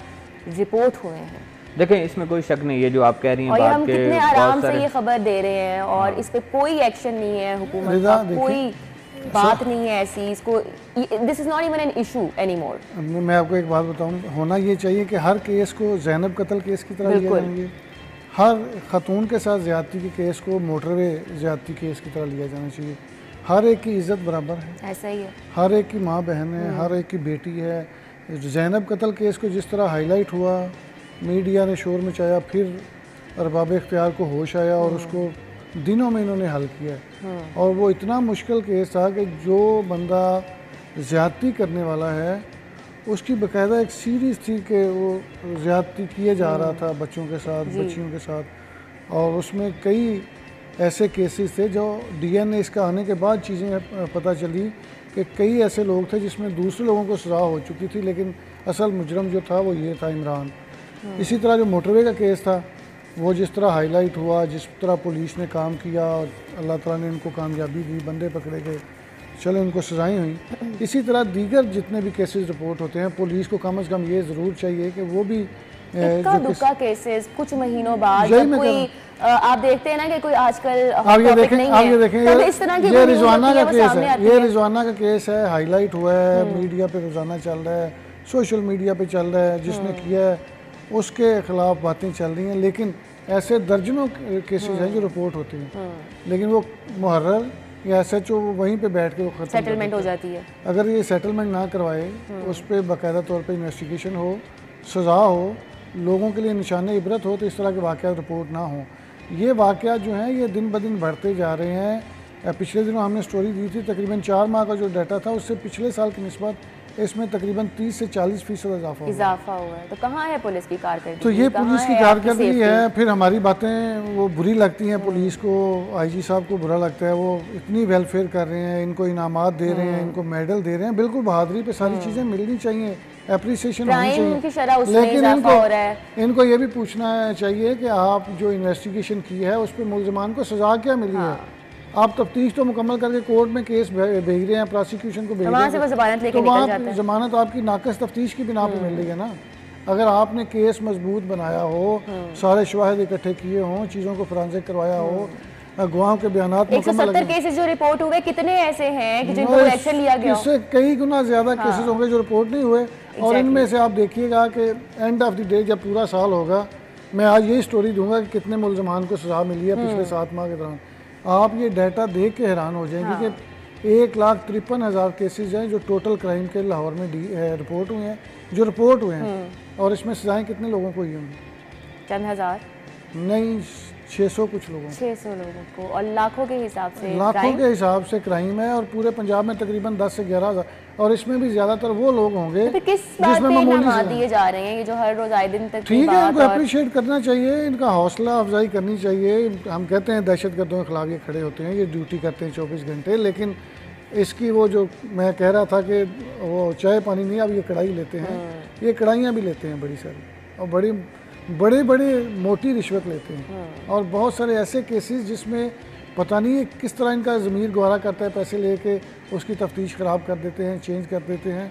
रिपोर्ट हुए हैं। देखें इसमें कोई शक नहीं है जो आप कह रही हैं, और बात हम कितने आराम से ये खबर दे रहे हैं और इस पे कोई एक्शन नहीं है हुकूमत का, कोई बात नहीं है ऐसी। इसको this is not even an issue anymore. मैं आपको एक बात बताऊं, होना ये चाहिए कि हर केस को ज़ैनब कत्ल केस की तरह लिया जाएंगे, हर ख़तून के साथ ज़्यादती के केस को मोटरवे ज़्यादती केस की तरह लिया जाना चाहिए। हर एक की इज़्ज़त बराबर है, ऐसा ही है, हर एक की माँ बहन है, हर एक की बेटी है। ज़ैनब कत्ल केस को जिस तरह हाईलाइट हुआ, मीडिया ने शोर मचाया, फिर अरबाब इख्तियार को होश आया और उसको दिनों में इन्होंने हल किया। और वो इतना मुश्किल केस था कि जो बंदा ज़्यादती करने वाला है उसकी बाकायदा एक सीरीज़ थी कि वो ज़्यादती किए जा रहा था बच्चों के साथ, बच्चियों के साथ, और उसमें कई ऐसे केसेस थे जो DNA इसका आने के बाद चीज़ें पता चली कि कई ऐसे लोग थे जिसमें दूसरे लोगों को सज़ा हो चुकी थी, लेकिन असल मुजरम जो था वो ये था, इमरान। इसी तरह जो मोटरवे का केस था वो जिस तरह हाईलाइट हुआ, जिस तरह पुलिस ने काम किया, अल्लाह ताला ने उनको कामयाबी दी, बंदे पकड़े गए, चलो उनको सज़ाएँ हुई। इसी तरह दीगर जितने भी केसेस रिपोर्ट होते हैं, पुलिस को कम से कम ये ज़रूर चाहिए कि वो भी इक्का केसेस कुछ महीनों बाद कोई आप देखते हैं ना कि कोई आजकल आप ये देखें इस तरह की ये रिजवाना का केस है, ये रिजवाना का केस है, हाईलाइट हुआ है, मीडिया पे रोज़ाना चल रहा है, सोशल मीडिया पे चल रहा है, जिसने किया है उसके ख़िलाफ़ बातें चल रही हैं, लेकिन ऐसे दर्जनों केसेस हैं जो रिपोर्ट होती हैं, लेकिन वो मुहर्रर या SHO वहीं पे बैठ के वो खत्म सेटलमेंट हो जाती है। अगर ये सेटलमेंट ना करवाए, उस पर बाकायदा तौर पे इन्वेस्टिगेशन हो, सज़ा हो, लोगों के लिए निशान इबरत हो, तो इस तरह के वाक़यात रिपोर्ट ना हो। ये वाक़यात जो हैं ये दिन ब दिन बढ़ते जा रहे हैं। पिछले दिनों हमने स्टोरी दी थी, तकरीबन 4 माह का जो डाटा था उससे पिछले साल की निस्बत इसमें तकरीबन 30 से 40% इजाफा हुआ है। तो कहाँ है पुलिस की कारकर्दगी? तो ये पुलिस की कारकर्दगी है। फिर हमारी बातें वो बुरी लगती हैं, पुलिस को, IG साहब को बुरा लगता है। वो इतनी वेलफेयर कर रहे हैं, इनको इनामात दे रहे हैं, इनको मेडल दे रहे हैं, बिल्कुल बहादुरी पे सारी चीज़ें मिलनी चाहिए, अप्रिसिएशन होनी चाहिए। लेकिन इनको ये भी पूछना चाहिए कि आप जो इन्वेस्टिगेशन की है उस पर मुल्ज़मान को सज़ा क्या मिली है। आप तफ्तीश तो मुकम्मल करके कोर्ट में केस भेज रहे हैं, प्रोसिक्यूशन को भेज रहे हैं, तो वहाँ ज़मानत आपकी नाकस तफ्तीश की बिना पे मिल रही है ना। अगर आपने केस मजबूत बनाया हो, सारे शवाहिद इकट्ठे किए हों, चीज़ों को फोरेंसिक करवाया हो, गवाहों के बयानात 170 केसेस जो रिपोर्ट हुए, कितने ऐसे हैं कि जिन पर एक्शन लिया गया? इससे कई गुना ज़्यादा केसेस होंगे जो रिपोर्ट नहीं हुए। और इनमें से आप देखिएगा कि एंड ऑफ द डे जब पूरा साल होगा, मैं आज यही स्टोरी दूंगा कि कितने मुल्ज़मान को सज़ा मिली है पिछले 7 माह के दौरान। आप ये डाटा देख के हैरान हो जाएंगे कि 1,53,000 केसेस हैं जो टोटल क्राइम के लाहौर में रिपोर्ट हुए हैं, और इसमें सजाएं कितने लोगों को हुई होंगी? चंद हज़ार नहीं, 600 कुछ लोगों 600 लोगों को, और लाखों के हिसाब से क्राइम है। और पूरे पंजाब में तकरीबन 10 से 11,000, और इसमें भी ज़्यादातर वो लोग होंगे तो किस बात पे इनामात दिए जा रहे हैं, ये जो हर रोज आए दिन तक ठीक है, इनको अप्रिशिएट करना चाहिए, इनका हौसला अफजाई करनी चाहिए। हम कहते हैं दहशतगर्दों के खिलाफ ये खड़े होते हैं, ये ड्यूटी करते हैं 24 घंटे, लेकिन इसकी वो जो मैं कह रहा था कि वो चाय पानी नहीं, अब ये कढ़ाई लेते हैं, ये कढ़ाइयाँ भी लेते हैं बड़ी सारी, और बड़ी मोटी रिश्वत लेते हैं। और बहुत सारे ऐसे केसेस जिसमें पता नहीं किस तरह इनका ज़मीर गवारा करता है, पैसे लेके उसकी तफ्तीश ख़राब कर देते हैं, चेंज कर देते हैं।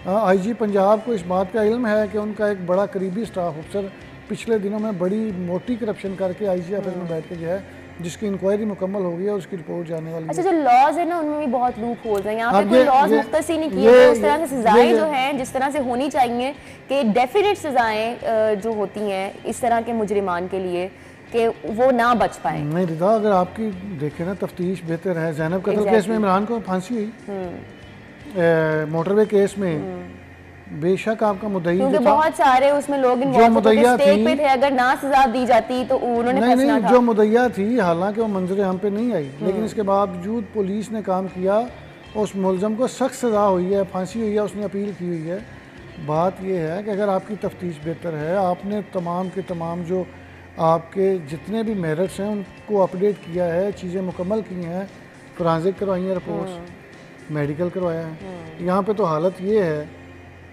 IG पंजाब को इस बात का इल्म है कि उनका एक बड़ा करीबी स्टाफ अफसर पिछले दिनों में बड़ी मोटी करप्शन करके IG ऑफिस में बैठ के गया है, जिसकी इंक्वायरी मुकम्मल हो गई है, उसकी रिपोर्ट जाने वाली है। अच्छा, जो लॉज है ना उनमें भी बहुत लूप होल्स हैं। यहाँ पे कोई लॉज मुख्तसर नहीं किए गए, उस तरह से सजाएं जो हैं जिस तरह से होनी चाहिए कि डेफिनेट सजाएं जो होती हैं इस तरह के मुजरिमान के लिए कि वो ना बच पाए। नहीं रिदा, अगर आपकी देखें ना तफ्तीश बेहतर है। ज़ैनब कत्ल केस में इमरान को फांसी हुई, मोटरवे केस में बेशक आपका मुद्दई क्योंकि बहुत सारे उसमें लोग स्टेक पे थे, अगर ना सजा दी जाती तो उन्होंने नहीं, जो मुद्दईया थी, हालांकि वो मंजर हम पे नहीं आई, लेकिन इसके बावजूद पुलिस ने काम किया, उस मुलजम को सख्त सजा हुई है, फांसी हुई है, उसने अपील की हुई है। बात यह है कि अगर आपकी तफ्तीश बेहतर है, आपने तमाम के तमाम जो आपके जितने भी मेरिट्स हैं उनको अपडेट किया है, चीज़ें मुकम्मल की हैं, फोरेंसिक करवाई हैं, रिपोर्ट्स मेडिकल करवाया है, यहाँ पे तो हालत ये है।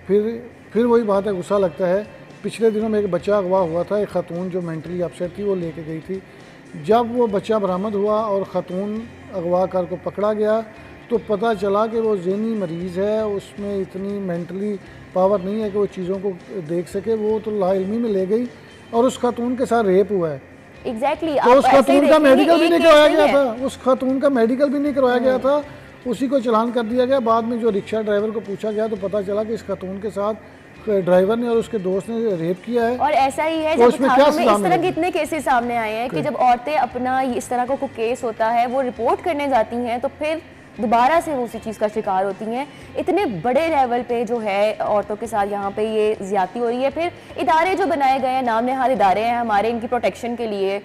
फिर वही बात है, गुस्सा लगता है। पिछले दिनों में एक बच्चा अगवा हुआ था, एक ख़ातून जो मेंटली अपसेट थी वो लेके गई थी। जब वो बच्चा बरामद हुआ और ख़ातून अगवाकार को पकड़ा गया तो पता चला कि वो ज़हनी मरीज़ है, उसमें इतनी मेंटली पावर नहीं है कि वो चीज़ों को देख सके। वो तो लाइल्मी में ले गई और उस खातून के साथ रेप हुआ है। एग्जैक्टली तो उस खातून का मेडिकल भी नहीं करवाया गया था, उस खातून का मेडिकल भी नहीं करवाया गया था, उसी को चलान कर दिया गया। बाद में जो रिक्शा ड्राइवर को पूछा गया तो पता चला कि इस खातून के साथ ड्राइवर ने और उसके दोस्त ने रेप किया है। और ऐसा ही है, जब इस तरह के इतने केसेस सामने आए हैं कि जब औरतें अपना इस तरह का कोई केस होता है वो रिपोर्ट करने जाती हैं तो फिर दोबारा से वो उसी चीज़ का शिकार होती हैं। इतने बड़े लेवल पे जो है औरतों के साथ यहाँ पे ये ज़्यादती हो रही है। फिर इदारे जो बनाए गए हैं, नाम नहाद इदारे हैं हमारे, इनकी प्रोटेक्शन के लिए,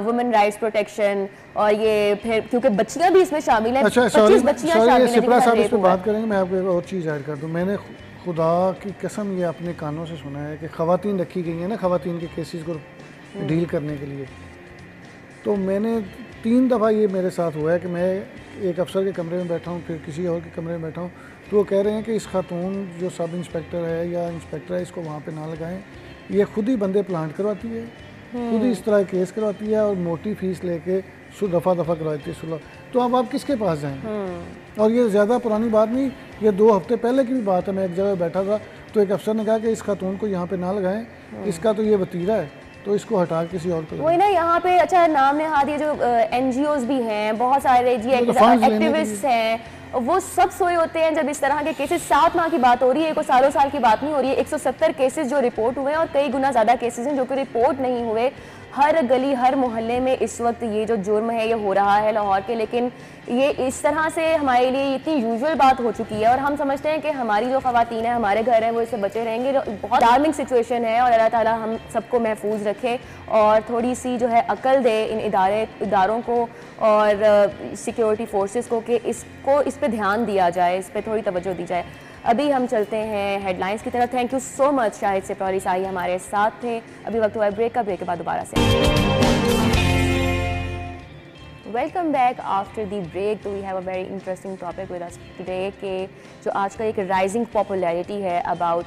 वुमेन राइट्स प्रोटेक्शन, और ये फिर क्योंकि बच्चियाँ भी इसमें शामिल हैं। अच्छा, 25 बच्चियाँ शामिल हैं। सिप्रा साहब इस पे बात करेंगे, मैं आपको एक और चीज़ ऐड कर दूँ। मैंने खुदा की कसम ये अपने कानों से सुना है कि ख़वातीन रखी गई हैं ना, ख़वातीन के केसेस को डील करने के लिए। तो मैंने 3 दफ़ा ये मेरे साथ हुआ है कि मैं एक अफसर के कमरे में बैठा हूँ, फिर किसी और के कमरे में बैठा हूँ, तो वो कह रहे हैं कि इस खातून जो सब इंस्पेक्टर है या इंस्पेक्टर है इसको वहाँ पे ना लगाएं, ये खुद ही बंदे प्लांट करवाती है, खुद ही इस तरह केस करवाती है और मोटी फीस लेके दफ़ा करवाती है सुलह। तो अब आप किसके पास जाएँ? और ये ज़्यादा पुरानी बात नहीं, ये 2 हफ्ते पहले की भी बात है। मैं एक जगह बैठा था तो एक अफसर ने कहा कि इस खातून को यहाँ पर ना लगाएँ, इसका तो ये वतीरा है, तो इसको हटा किसी और को। वही ना, यहाँ पे अच्छा नाम नहाद ये जो NGOs भी हैं, बहुत सारे एक्टिविस्ट हैं, वो सब सोए होते हैं जब इस तरह के केसेस। 7 माह की बात हो रही है, कोई सालों साल की बात नहीं हो रही है। 170 केसेस जो रिपोर्ट हुए हैं और कई गुना ज़्यादा केसेस हैं जो कि रिपोर्ट नहीं हुए। हर गली हर मोहल्ले में इस वक्त ये जो जुर्म है ये हो रहा है लाहौर के, लेकिन ये इस तरह से हमारे लिए इतनी यूजुअल बात हो चुकी है और हम समझते हैं कि हमारी जो ख़वातीन है, हमारे घर हैं, वो इससे बचे रहेंगे। बहुत अलार्मिंग सिचुएशन है और अल्लाह ताला हम सबको महफूज रखे और थोड़ी सी जो है अकल दे इन इदारों को और सिक्योरिटी फोर्सेस को कि इस पर ध्यान दिया जाए, इस पर थोड़ी तवज्जो दी जाए। अभी हम चलते हैं हेडलाइंस की तरफ। Thank you so much Shahid Siprauli Sahi हमारे साथ थे। अभी वक्त हुआ है ब्रेक का, ब्रेक के बाद दोबारा से welcome back after the break. तो we have a very interesting topic with us today कि जो आज का एक राइजिंग पॉपुलैरिटी है अबाउट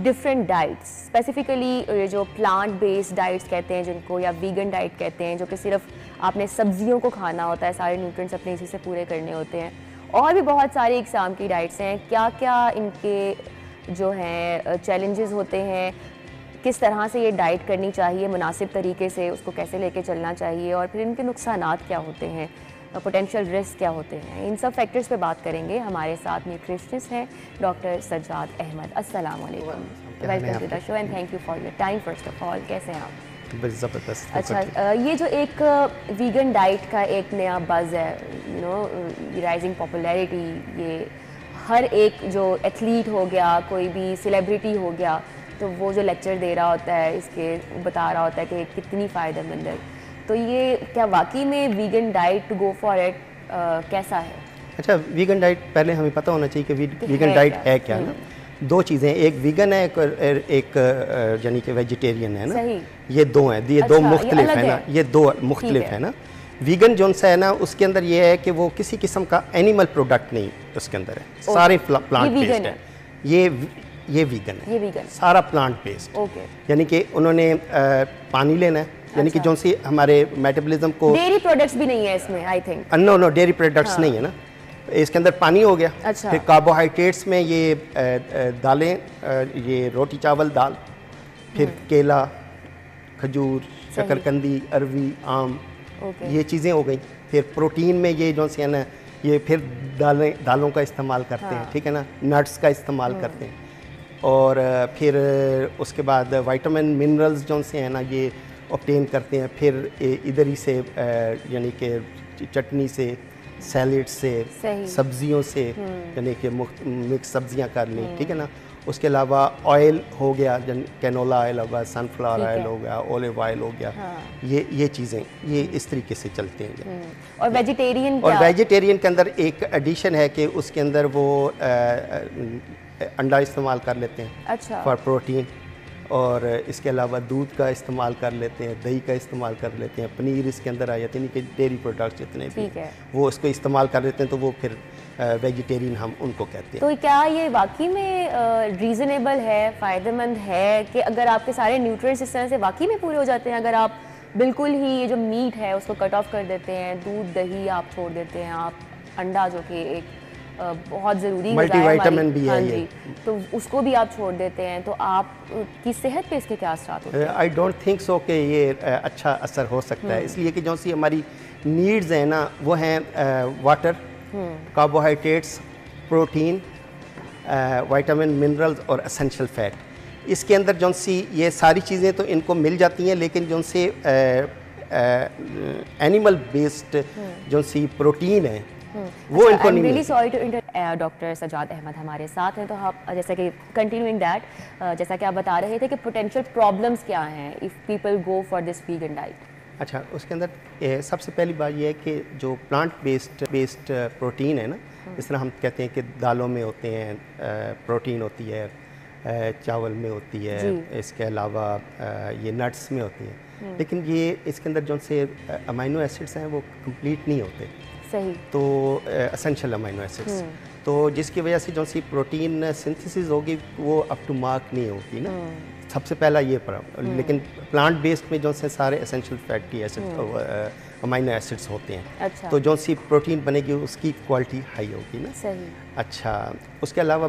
डिफरेंट डाइट्स, स्पेसिफिकली जो प्लांट बेस्ड डाइट्स कहते हैं जिनको, या वीगन डाइट कहते हैं, जो कि सिर्फ आपने सब्जियों को खाना होता है, सारे न्यूट्रिएंट्स अपने इसी से पूरे करने होते हैं। और भी बहुत सारी इकसाम की डाइट्स हैं। क्या क्या इनके जो हैं चैलेंजेस होते हैं, किस तरह से ये डाइट करनी चाहिए मुनासिब तरीके से, उसको कैसे लेके चलना चाहिए, और फिर इनके नुकसानात क्या होते हैं, पोटेंशियल रिस्क क्या होते हैं, इन सब फैक्टर्स पे बात करेंगे। हमारे साथ न्यूट्रिशनिस्ट हैं डॉक्टर सज्जाद अहमद। अस्सलाम वालेकुम, welcome to the show and thank you for your time. First of all, कैसे हैं आप? ज़बरदस्त। अच्छा, ये जो एक वीगन डाइट का एक नया बज़ है, यू नो, राइजिंग पॉपुलैरिटी, ये हर एक जो एथलीट हो गया, कोई भी सेलिब्रिटी हो गया, तो वो जो लेक्चर दे रहा होता है इसके बता रहा होता है कि कितनी फ़ायदेमंद है। तो ये क्या वाकई में vegan diet to go for it कैसा है? अच्छा, वीगन डाइट पहले हमें पता होना चाहिए कि वीगन डाइट है क्या ना। दो चीज़ें, एक वीगन है, एक यानी कि वेजिटेरियन है ना। सही। ये दो हैं, ये दो मुख्तलिफ है ना, ये दो मुख्तलिफ है ना। वीगन जो सा है ना, उसके अंदर ये है कि वो किसी किस्म का एनिमल प्रोडक्ट नहीं उसके अंदर है, सारे प्लांट बेस्ड है। ये वीगन है, ये वीगन सारा प्लांट बेस्ड। यानी कि उन्होंने पानी लेना है, यानी कि जो सी हमारे मेटाबॉलिज्म को, डेयरी प्रोडक्ट्स भी नहीं है इसमें, I think. No dairy products नहीं है ना, इसके अंदर पानी हो गया। अच्छा। फिर कार्बोहाइड्रेट्स में ये दालें, ये रोटी चावल दाल, फिर केला, खजूर, शकरकंदी, अरवी, आम, ये चीज़ें हो गई। फिर प्रोटीन में ये जो है ना, ये फिर दालों का इस्तेमाल करते हैं, ठीक है ना, नट्स का इस्तेमाल करते हैं। और फिर उसके बाद विटामिन मिनरल्स जो से हैं ना, ये ऑब्टेन करते हैं। फिर इधर ही से यानी कि चटनी से, सैलेड से, सब्जियों से, यानी कि मिक्स सब्जियां कर ली, ठीक है ना। उसके अलावा ऑयल हो गया, कैनोला ऑयल हो गया, सनफ्लावर ऑयल हो गया, ऑलिव ऑयल हो गया। ये चीज़ें ये इस तरीके से चलते हैं। और वेजिटेरियन, और वेजिटेरियन के अंदर एक एडिशन है कि उसके अंदर वो अंडा इस्तेमाल कर लेते हैं। अच्छा। For protein. और इसके अलावा दूध का इस्तेमाल कर लेते हैं, दही का इस्तेमाल कर लेते हैं, पनीर इसके अंदर आ जाते हैं कि डेयरी प्रोडक्ट्स जितने भी वो इसको इस्तेमाल कर लेते हैं, तो वो फिर वेजिटेरियन हम उनको कहते हैं। तो क्या ये वाकई में रीज़नेबल है, फ़ायदेमंद है कि अगर आपके सारे न्यूट्रिएंट्स इस तरह से वाकई में पूरे हो जाते हैं, अगर आप बिल्कुल ही ये जो मीट है उसको कट ऑफ कर देते हैं, दूध दही आप छोड़ देते हैं, आप अंडा जो कि एक बहुत ज़रूरी मल्टीविटामिन भी है ये, तो उसको भी आप छोड़ देते हैं, तो आप की सेहत पे इसके क्या असर होते हैं? आई डोंट थिंक सो कि ये अच्छा असर हो सकता है, इसलिए कि जो सी हमारी नीड्स हैं ना, वो हैं water, carbohydrates, protein, vitamin, minerals और एसेंशियल फैट। इसके अंदर जो सी ये सारी चीज़ें तो इनको मिल जाती हैं, लेकिन जो से एनिमल बेस्ड जो सी प्रोटीन है वो इनको नहीं मिलती। Sorry to interrupt, doctor Sajjad Ahmed हमारे साथ हैं। तो आप जैसा कि कंटिन्यूइंग दैट, जैसा कि आप बता रहे थे कि पोटेंशियल प्रॉब्लम्स क्या हैं if people go for this vegan diet. अच्छा, उसके अंदर सबसे पहली बात यह है कि जो प्लांट बेस्ड प्रोटीन है ना, इस तरह हम कहते हैं कि दालों में होते हैं, प्रोटीन होती है, चावल में होती है, इसके अलावा ये नट्स में होती है, लेकिन ये इसके अंदर जो से अमाइनो एसिड्स हैं वो कंप्लीट नहीं होते। सही। तो एसेंशियल अमाइनो एसिड्स, तो जिसकी वजह से जो सी प्रोटीन सिंथेसिस होगी वो अप टू मार्क नहीं होगी ना, सबसे पहला ये प्रॉब्लम। लेकिन प्लांट बेस्ड में जो से सारे essential fatty acids, amino acids होते हैं। अच्छा। तो जो सी प्रोटीन बनेगी उसकी क्वालिटी हाई होगी ना। सही। अच्छा, उसके अलावा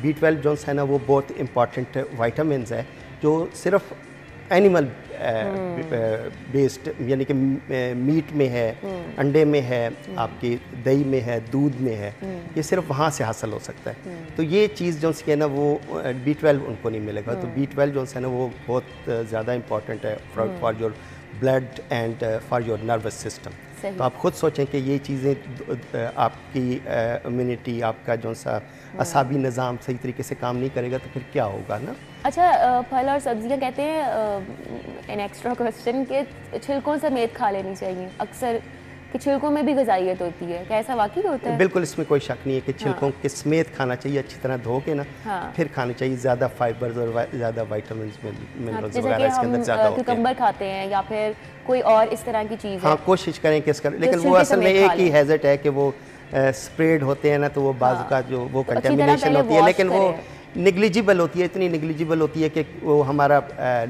B12 जो है ना, वो बहुत इंपॉर्टेंट वाइटामिन है, जो सिर्फ एनिमल बेस्ड, यानी कि मीट में है, अंडे में है, आपकी दही में है, दूध में है, ये सिर्फ वहाँ से हासिल हो सकता है। तो ये चीज़ जो है ना वो B12 उनको नहीं मिलेगा। तो B12 जो है ना वो बहुत ज़्यादा इंपॉर्टेंट है for your blood and for your nervous system. तो आप खुद सोचें कि ये चीज़ें आपकी इम्यूनिटी, आपका जो सा असाबी निज़ाम सही तरीके से काम नहीं करेगा तो फिर क्या होगा ना। अच्छा, फल और सब्जियां कहते हैं एन एक्स्ट्रा क्वेश्चन के छिलकों समेत खा लेनी चाहिए अक्सर, कि छिलकों में भी ग़िज़ाइयत होती है, क्या ऐसा वाकई होता है? बिल्कुल, इसमें कोई शक नहीं है कि छिलकों के समेत खाना चाहिए, अच्छी तरह धो के ना फिर खानी चाहिए। ज़्यादा फाइबर्स और ज़्यादा विटामिन मिनरल्स वगैरह इसके अंदर ज़्यादा होते हैं। क्यूकम्बर खाते हैं या फिर कोई और इस तरह की चीज़, हाँ कोशिश करें कि इसका, लेकिन वो असल में एक ही हैज़र्ड है कि वो स्प्रेड होते हैं ना, तो वो बाज़ का जो वो कंटेमिनेशन होती है, लेकिन वो निग्लिजिबल होती है, इतनी निग्लिजिबल होती है कि वो हमारा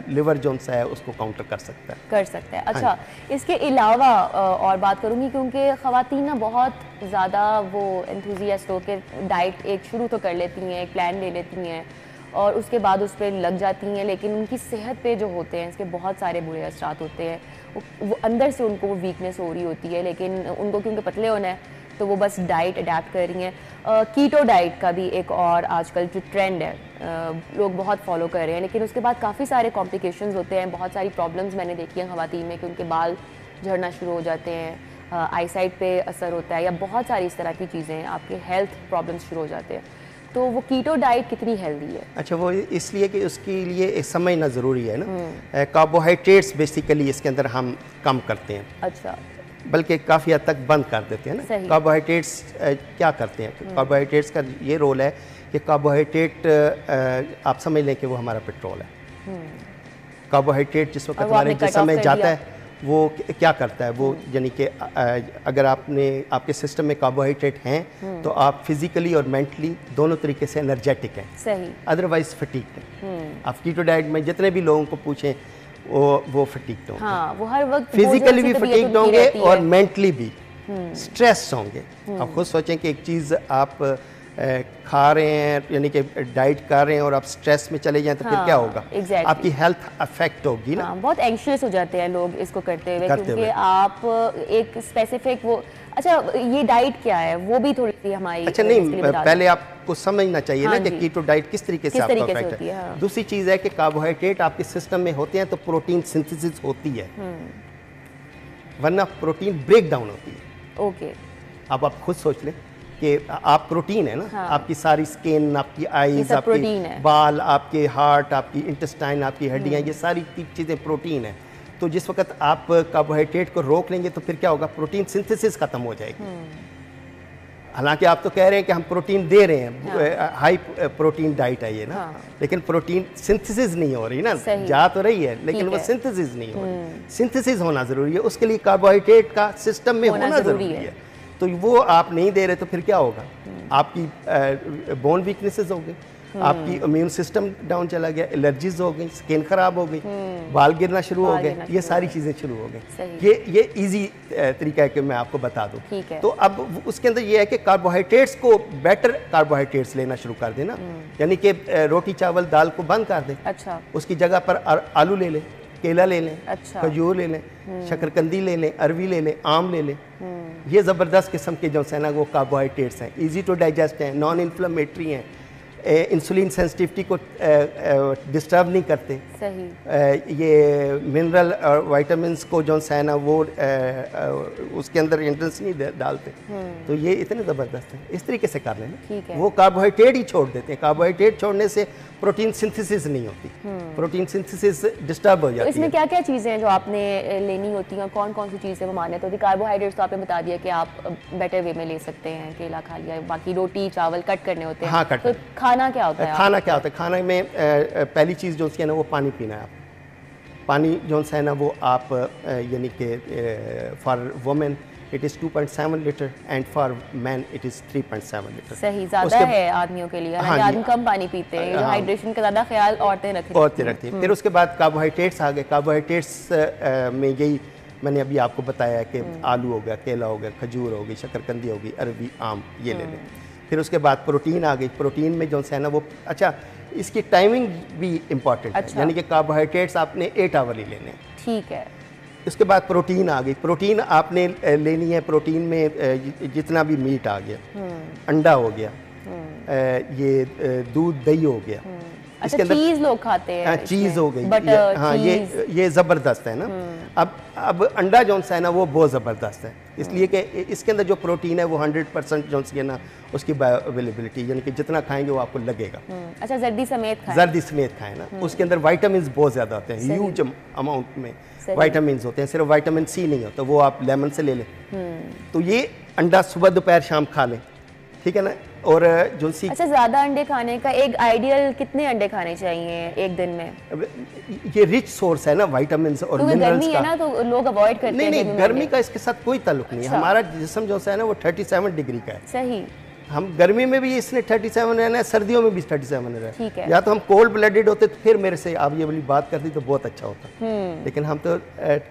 लिवर जो है उसको काउंटर कर सकता है। अच्छा, हाँ। इसके अलावा और बात करूँगी क्योंकि ख़वातीन ना बहुत ज़्यादा वो एंथुजियास्ट हो के डाइट एक शुरू तो कर लेती हैं, एक प्लान ले लेती हैं और उसके बाद उस पर लग जाती हैं, लेकिन उनकी सेहत पे जो होते हैं इसके बहुत सारे बुरे असरात होते हैं। वो अंदर से उनको वो वीकनेस हो रही होती है, लेकिन उनको क्योंकि पतले होना है तो वो बस डाइट अडेप्ट कर रही हैं। कीटो डाइट का भी एक और आजकल जो ट्रेंड है लोग बहुत फॉलो कर रहे हैं, लेकिन उसके बाद काफ़ी सारे कॉम्प्लिकेशंस होते हैं, बहुत सारी प्रॉब्लम्स मैंने देखी हैं ख़वातीन में कि उनके बाल झड़ना शुरू हो जाते हैं, आईसाइट पे असर होता है या बहुत सारी इस तरह की चीज़ें, आपके हेल्थ प्रॉब्लम्स शुरू हो जाते हैं। तो वो कीटो डाइट कितनी हेल्दी है? अच्छा, वो इसलिए कि उसके लिए समझना ज़रूरी है ना। कार्बोहाइड्रेट्स बेसिकली इसके अंदर हम कम करते हैं। अच्छा, बल्कि काफ़ी हद तक बंद कर देते हैं ना। कार्बोहाइड्रेट्स क्या करते हैं? कार्बोहाइड्रेट्स का ये रोल है कि कार्बोहाइड्रेट आप समझ लें कि वो हमारा पेट्रोल है। कार्बोहाइड्रेट जिस वक्त हमारे जिस्म में जाता है वो क्या करता है, वो यानी कि अगर आपके सिस्टम में कार्बोहाइड्रेट हैं तो आप फिजिकली और मेंटली दोनों तरीके से एनर्जेटिक हैं। सही। अदरवाइज फटीग हैं। आप कीटो डाइट में जितने भी लोगों को पूछें वो फटीग होंगे। हाँ, वो हर वक्त फिजिकली भी फटीग होंगे और मेंटली भी स्ट्रेस होंगे। आप खुद सोचें कि एक चीज़ आप खा रहे हैं, यानी कि डाइट कर रहे हैं और आप स्ट्रेस में चले जाएं तो फिर क्या होगा? आपकी हेल्थ अफेक्ट होगी ना। बहुत एंशियस हो जाते हैं लोग इसको करते हुए, क्योंकि आप एक स्पेसिफिक वो। अच्छा, ये डाइट क्या है वो भी थोड़ी सी हमारी। अच्छा, नहीं, पहले आपको समझना चाहिए ना कि कीटो डाइट किस तरीके से आपको अफेक्ट है। दूसरी चीज़ है कि कार्बोहाइड्रेट आपके सिस्टम में होते हैं तो प्रोटीन सिंथेसिस होती है, वरना प्रोटीन ब्रेक डाउन होती है। ओके, अब आप खुद सोच लें कि आप प्रोटीन है ना। हाँ। आपकी सारी स्किन, आपकी आईज, आपके बाल, आपके हार्ट, आपकी इंटेस्टाइन, आपकी हड्डियाँ, ये सारी चीज़ें प्रोटीन है। तो जिस वक्त आप कार्बोहाइड्रेट को रोक लेंगे तो फिर क्या होगा? प्रोटीन सिंथेसिस खत्म हो जाएगी। हालांकि आप तो कह रहे हैं कि हम प्रोटीन दे रहे हैं। हाँ। हाई प्रोटीन डाइट है ये ना। हाँ। लेकिन प्रोटीन सिंथेसिस नहीं हो रही ना, जा तो रही है लेकिन वो सिंथेसिस नहीं हो रही। सिंथेसिस होना ज़रूरी है, उसके लिए कार्बोहाइड्रेट का सिस्टम में होना ज़रूरी है। तो वो आप नहीं दे रहे तो फिर क्या होगा? आपकी बोन वीकनेसेस हो गई, आपकी इम्यून सिस्टम डाउन चला गया, एलर्जीज हो गई, स्किन खराब हो गई, बाल गिरना शुरू हो गए, ये सारी चीज़ें शुरू हो गई। ये इजी तरीका है कि मैं आपको बता दूं। तो अब उसके अंदर ये है कि कार्बोहाइड्रेट्स को बेटर कार्बोहाइड्रेट्स लेना शुरू कर देना, यानी कि रोटी चावल दाल को बंद कर दें। अच्छा। उसकी जगह पर आलू ले लें, केला ले लें, खजूर ले लें, शकरकंदी ले लें, अरवी ले लें, आम ले लें। ये ज़बरदस्त किस्म के जो है ना वो कार्बोहाइड्रेट्स हैं, इजी टू डाइजेस्ट हैं, नॉन इन्फ्लेमेटरी हैं, इंसुलिन सेंसिटिविटी को डिस्टर्ब नहीं करते। सही। ये मिनरल और विटामिन्स को जो है ना वो उसके अंदर एंट्रेंस नहीं डालते। तो ये इतने ज़बरदस्त हैं, इस तरीके से कर लेना। वो कार्बोहाइड्रेट ही छोड़ देते हैं। कार्बोहाइड्रेट छोड़ने से प्रोटीन सिंथेसिस नहीं होती, प्रोटीन सिंथेसिस डिस्टर्ब हो जाती है। इसमें क्या क्या चीज़ें हैं जो आपने लेनी होती हैं, कौन कौन सी चीज़ें वो मान्यता होती है? कार्बोहाइड्रेट्स तो आपने बता दिया कि आप बेटर वे में ले सकते हैं, केला खा लिया, बाकी रोटी चावल कट करने होते हैं। हाँ, कट। तो खाना क्या होता है? खाना क्या होता है? खाने में पहली चीज़ जो है ना वो पानी पीना है। आप पानी जो है ना वो आप यानी कि for women it is 2.7 litre and for man it is 3.7 litre. सही, ज़्यादा है आदमियों के लिए। हाँ, आदमी कम पानी पीते हैं, जो हाइड्रेशन का ज़्यादा ख्याल औरतें रखती हैं। फिर उसके बाद कार्बोहाइड्रेट्स आ गए। कार्बोहाइड्रेट्स में यही मैंने अभी आपको बताया कि आलू हो गया, केला हो गया, खजूर हो गई, शकरकंदी हो गई, अरवी, आम, ये ले लें। फिर उसके बाद प्रोटीन आ गई, प्रोटीन में जो है ना वो, अच्छा इसकी टाइमिंग भी इम्पॉर्टेंट है, यानी कि कार्बोहाइड्रेट्स आपने 8 आवर ही लेने हैं, ठीक है। उसके बाद प्रोटीन आ गई, प्रोटीन आपने लेनी है, प्रोटीन में जितना भी मीट आ गया, अंडा हो गया, ये दूध दही हो गया, अच्छा चीज लोग खाते हैं, चीज हो गई, बटर, हाँ ये ज़बरदस्त है ना। अब अंडा जो है ना वो बहुत ज़बरदस्त है, इसलिए कि इसके अंदर जो प्रोटीन है वो 100% जो है ना उसकी बायोअवेलेबिलिटी, यानी कि जितना खाएंगे वो आपको लगेगा। अच्छा जर्दी समेत खाएं, जर्दी समेत खाएं ना, उसके अंदर वाइटामिन बहुत ज़्यादा होते हैं, ह्यूज अमाउंट में वाइटामिन होते हैं, सिर्फ वाइटामिन सी नहीं होता, वो आप लेमन से ले लें। तो ये अंडा सुबह दोपहर शाम खा लें, ठीक है ना। और जो सी, अच्छा ज़्यादा अंडे खाने का एक आइडियल कितने अंडे खाने चाहिए एक दिन में? ये रिच सोर्स है ना विटामिन और मिनरल्स का। गर्मी है ना तो लोग अवॉइड करते हैं। नहीं, गर्मी का इसके साथ कोई ताल्लुक नहीं है। हमारा जिस्म जो है ना वो 37 डिग्री का है। सही। हम गर्मी में भी इसने 37 रहना है, सर्दियों में भी 37 रहना है। या तो हम कोल्ड ब्लडेड होते तो फिर मेरे से आप ये वाली बात करती तो बहुत अच्छा होता, लेकिन हम तो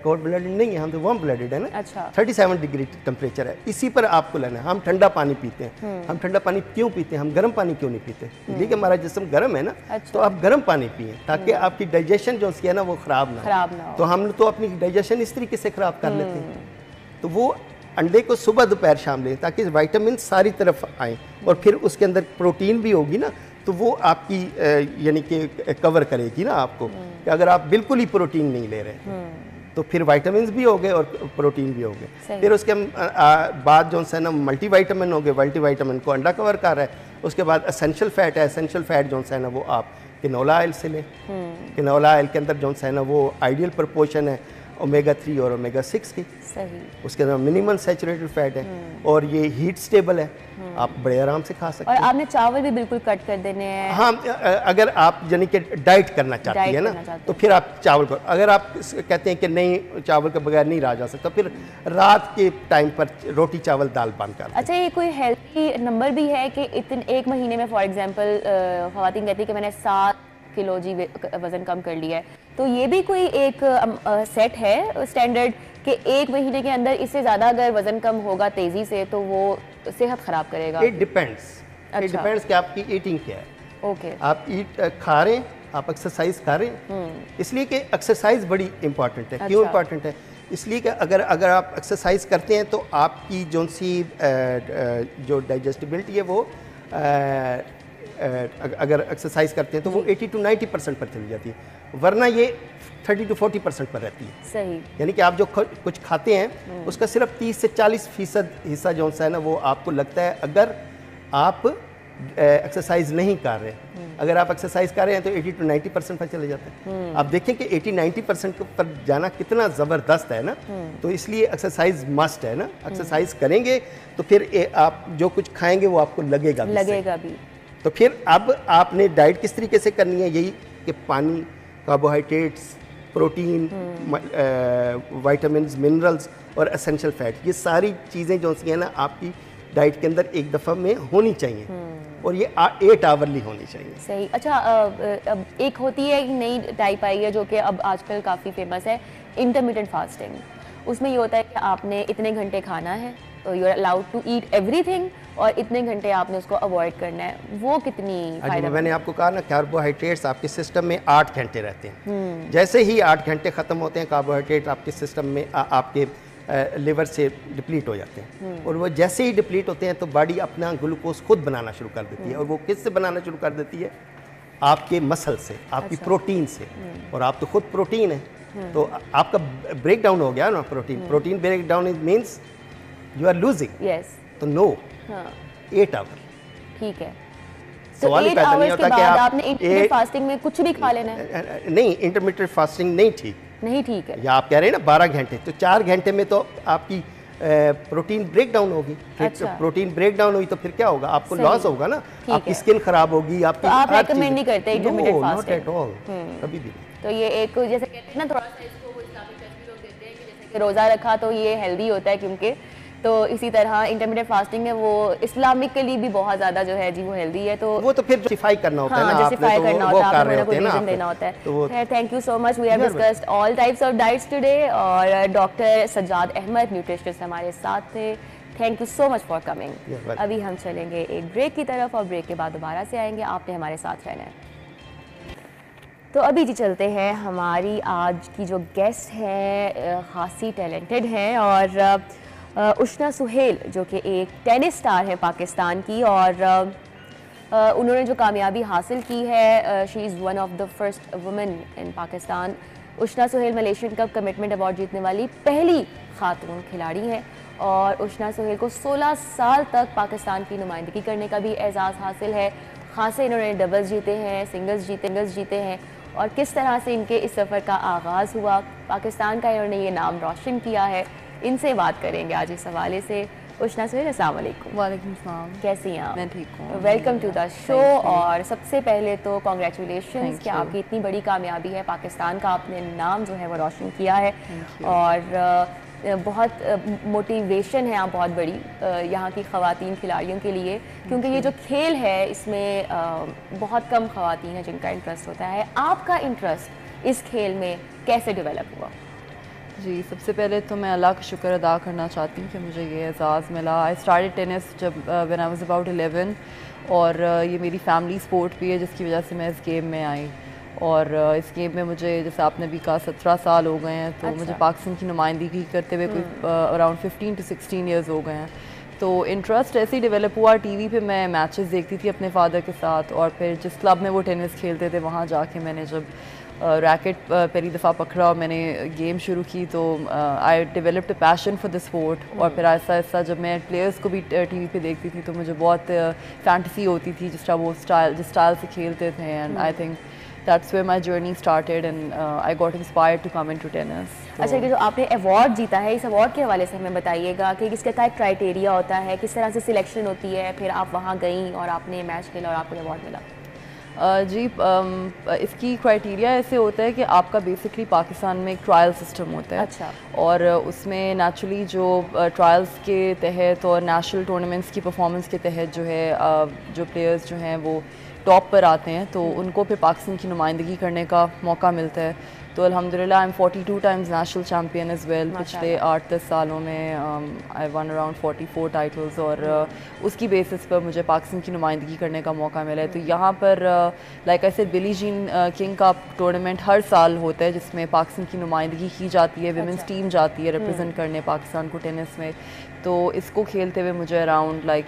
कोल्ड ब्लडेड नहीं है, हम तो वार्म ब्लडेड है ना। अच्छा। 37 डिग्री टेम्परेचर है, इसी पर आपको लेना है। हम ठंडा पानी पीते हैं, हम ठंडा पानी क्यों पीते हैं, हम गर्म पानी क्यों नहीं पीते? इसलिए कि हमारा जिस्म गर्म है ना। तो आप गर्म पानी पिए ताकि आपकी डाइजेशन जो है ना वो खराब ना हो। तो हम तो अपनी डाइजेशन इस तरीके से खराब कर लेते हैं। तो वो अंडे को सुबह दोपहर शाम लें ताकि विटामिन सारी तरफ आए, और फिर उसके अंदर प्रोटीन भी होगी ना, तो वो आपकी यानी कि कवर करेगी ना आपको। कि अगर आप बिल्कुल ही प्रोटीन नहीं ले रहे तो फिर विटामिन भी हो गए और प्रोटीन भी हो गए। फिर उसके बाद जो है ना मल्टीविटामिन हो गए, मल्टीविटामिन को अंडा कवर कर रहा है। उसके बाद एसेंशियल फैट है, एसेंशियल फैट जो है ना वो आप कैनोला ऑयल से लें। कैनोला ऑयल के अंदर जो है ना वो आइडियल प्रपोर्शन है ओमेगा 3 और ओमेगा 6 की। सही। उसके अंदर मिनिमम सैचुरेटेड फैट है और ये हीट स्टेबल है, आप बड़े आराम से खा सकते हैं। और आपने चावल भी बिल्कुल कट कर देने हैं। हाँ, अगर आप यानी कि डाइट करना चाहती है ना तो फिर आप चावल को, अगर आप कहते हैं कि नहीं चावल के बगैर नहीं रहा जा सकता, फिर रात के टाइम पर रोटी चावल दाल बंद कर। अच्छा, ये कोई हेल्थी नंबर भी है कि इतने एक महीने में फॉर एग्जांपल ख्वातीन कहती है कि मैंने 7 किलो जी वज़न कम कर लिया है, तो ये भी कोई एक सेट है स्टैंडर्ड कि एक महीने के अंदर इससे ज़्यादा अगर वज़न कम होगा तेज़ी से तो वो सेहत ख़राब करेगा? It depends. इट डिपेंड्स कि आपकी ईटिंग क्या है। ओके। आप खा रहे हैं, आप एक्सरसाइज कर रहे हैं, इसलिए कि एक्सरसाइज बड़ी इंपॉर्टेंट है। क्यों इंपॉर्टेंट है? इसलिए कि अगर आप एक्सरसाइज करते हैं तो आपकी जो सी जो डाइजेस्टिबिलिटी है वो अगर एक्सरसाइज करते हैं तो वो 80 to 90% पर चली जाती है, वरना ये 30 to 40% पर रहती है। सही। यानी कि आप जो कुछ खाते हैं उसका सिर्फ 30 से 40% हिस्सा जो है ना वो आपको लगता है अगर आप एक्सरसाइज नहीं कर रहे। अगर आप एक्सरसाइज कर रहे हैं तो 80 to 90% पर चले जाते हैं। आप देखें कि 80-90% पर जाना कितना ज़बरदस्त है ना। तो इसलिए एक्सरसाइज मस्ट है ना। एक्सरसाइज करेंगे तो फिर आप जो कुछ खाएंगे वो आपको लगेगा भी। तो फिर अब आपने डाइट किस तरीके से करनी है, यही कि पानी, कार्बोहाइड्रेट्स, प्रोटीन, विटामिन्स, मिनरल्स और एसेंशियल फैट, ये सारी चीज़ें जो है ना आपकी डाइट के अंदर एक दफ़ा में होनी चाहिए और ये 8 आवरली होनी चाहिए। सही। अच्छा, अब एक होती है एक नई टाइप आई है जो कि अब आजकल काफ़ी फेमस है, इंटरमिटेंट फास्टिंग। उसमें ये होता है कि आपने इतने घंटे खाना है, you are allowed to eat everything, और इतने घंटे आपने उसको अवॉइड करना है। वो कितनी फायदा? मैंने आपको कहा ना, कार्बोहाइड्रेट्स आपके सिस्टम में 8 घंटे रहते हैं। जैसे ही 8 घंटे ख़त्म होते हैं कार्बोहाइड्रेट आपके सिस्टम में आपके लिवर से डिप्लीट हो जाते हैं, और वो जैसे ही डिप्लीट होते हैं तो बॉडी अपना ग्लूकोज खुद बनाना शुरू कर देती है। और वो किस से बनाना शुरू कर देती है? आपके मसल से, आपकी प्रोटीन से। और आप तो खुद प्रोटीन है, तो आपका ब्रेक डाउन हो गया ना protein break down is means you are losing. Yes. तो नो, 8 आवर। ठीक है। सवाल ही पैदा नहीं होता कि आपने इंटरमिटेंट फास्टिंग में कुछ भी खा लेना है। नहीं, इंटरमिटेंट फास्टिंग नहीं ठीक है। या आप कह रहे हैं ना 12 घंटे, तो 4 घंटे में तो आपकी प्रोटीन ब्रेक डाउन होगी। अच्छा। प्रोटीन ब्रेक डाउन हुई तो फिर क्या होगा? आपको लॉस होगा ना, आपकी स्किन खराब होगी। आपकी तो आप रेकमेंड नहीं करते intermittent fasting? Not at all, कभी भी। तो ये एक जैसे कहते हैं ना, थोड़ा सा इसको वो इस्लामिक टच भी लोग देते हैं कि जैसे कि रोज़ा रखा तो ये हेल्दी होता है, क्योंकि तो इसी तरह इंटरमिटेंट फास्टिंग है वो इस्लामिकली भी बहुत ज़्यादा जो है जी वो हेल्दी है। तो फिर जस्टिफाई करना होता है ना, जस्टिफाई करना होता है, आपको कोई रीजन देना होता है। Thank you so much. We have discussed all types of diets today, और डॉक्टर सज्जाद अहमद न्यूट्रिशनिस्ट हमारे साथ थे। Thank you so much for coming. अभी हम चलेंगे एक ब्रेक की तरफ और ब्रेक के बाद दोबारा से आएंगे, आपने हमारे साथ रहना है। तो अभी जी चलते हैं, हमारी आज की जो गेस्ट है खासी टैलेंटेड हैं और उष्णा सुहेल जो कि एक टेनिस स्टार है पाकिस्तान की, और उन्होंने जो कामयाबी हासिल की है, she is one of the first women in Pakistan. Ushna Suhail Malaysian cup commitment award जीतने वाली पहली खातून खिलाड़ी हैं और उष्णा सुहेल को 16 साल तक पाकिस्तान की नुमाइंदगी करने का भी एजाज़ हासिल है। खासे इन्होंने डबल्स जीते हैं, सिंगल्स जीते हैं, और किस तरह से इनके इस सफ़र का आगाज़ हुआ, पाकिस्तान का इन्होंने ये नाम रोशन किया है, इनसे बात करेंगे आज इस हवाले से। उष्णा सुहेल, अस्सलाम वालेकुम। वालेकुम सलाम। कैसी हैं आप? मैं ठीक हूँ। Welcome to the show. और सबसे पहले तो कॉन्ग्रेचुलेशन कि आपकी इतनी बड़ी कामयाबी है, पाकिस्तान का आपने नाम जो है वो रोशन किया है, और बहुत मोटिवेशन है आप बहुत बड़ी यहाँ की ख़वातीन खिलाड़ियों के लिए, क्योंकि ये जो खेल है इसमें बहुत कम ख़वातीन हैं जिनका इंटरेस्ट होता है। आपका इंटरेस्ट इस खेल में कैसे डेवलप हुआ? जी, सबसे पहले तो मैं अल्लाह का शुक्र अदा करना चाहती हूँ कि मुझे ये एजाज़ मिला। आई स्टार्टेड टेनिस जब व्हेन आई वाज अबाउट 11, और ये मेरी फैमिली स्पोर्ट भी है जिसकी वजह से मैं इस गेम में आई। और इस गेम में मुझे, जैसे आपने भी कहा, 17 साल हो गए हैं, तो अच्छा। मुझे पाकिस्तान की नुमाइंदगी करते हुए कोई अराउंड 15 to 16 ईयर्स हो गए हैं। तो इंटरेस्ट ऐसे ही डेवलप हुआ। टीवी पे मैं मैचेस देखती थी अपने फादर के साथ, और फिर जिस क्लब में वो टेनिस खेलते थे वहाँ जाके मैंने जब रैकेट पहली दफ़ा पकड़ा और मैंने गेम शुरू की, तो I developed a passion for the sport. और फिर ऐसा ऐसा जब मैं प्लेयर्स को भी टीवी पे देखती थी तो मुझे बहुत फैंटेसी होती थी जिस स्टाइल से खेलते थे, and I think that's where my journey started, and I got inspired to come into tennis. अच्छा, कि जो आपने अवार्ड जीता है, इस अवार्ड के हवाले से हमें बताइएगा कि इसका क्या क्राइटेरिया होता है, किस तरह से सिलेक्शन होती है, फिर आप वहाँ गई और आपने मैच खेला और आपको अवार्ड मिला? जी, इसकी क्राइटेरिया ऐसे होता है कि आपका बेसिकली पाकिस्तान में एक ट्रायल सिस्टम होता है। अच्छा। और उसमें नेचुरली जो ट्रायल्स के तहत और नेशनल टूर्नामेंट्स की परफॉर्मेंस के तहत जो है, जो प्लेयर्स जो हैं वो टॉप पर आते हैं, तो उनको फिर पाकिस्तान की नुमाइंदगी करने का मौका मिलता है। तो अल्हम्दुलिल्लाह I M 42 times national champion as well. पिछले 8-10 सालों में आई वन अराउंड 44 टाइटल्स, और उसकी बेसिस पर मुझे पाकिस्तान की नुमाइंदगी करने का मौका मिला है। तो यहाँ पर like I said, Billy Jean king का टूर्नामेंट हर साल होता है जिसमें पाकिस्तान की नुमाइंदगी की जाती है, विमेंस टीम जाती है रिप्रेजेंट करने पाकिस्तान को टेनिस में। तो इसको खेलते हुए मुझे अराउंड लाइक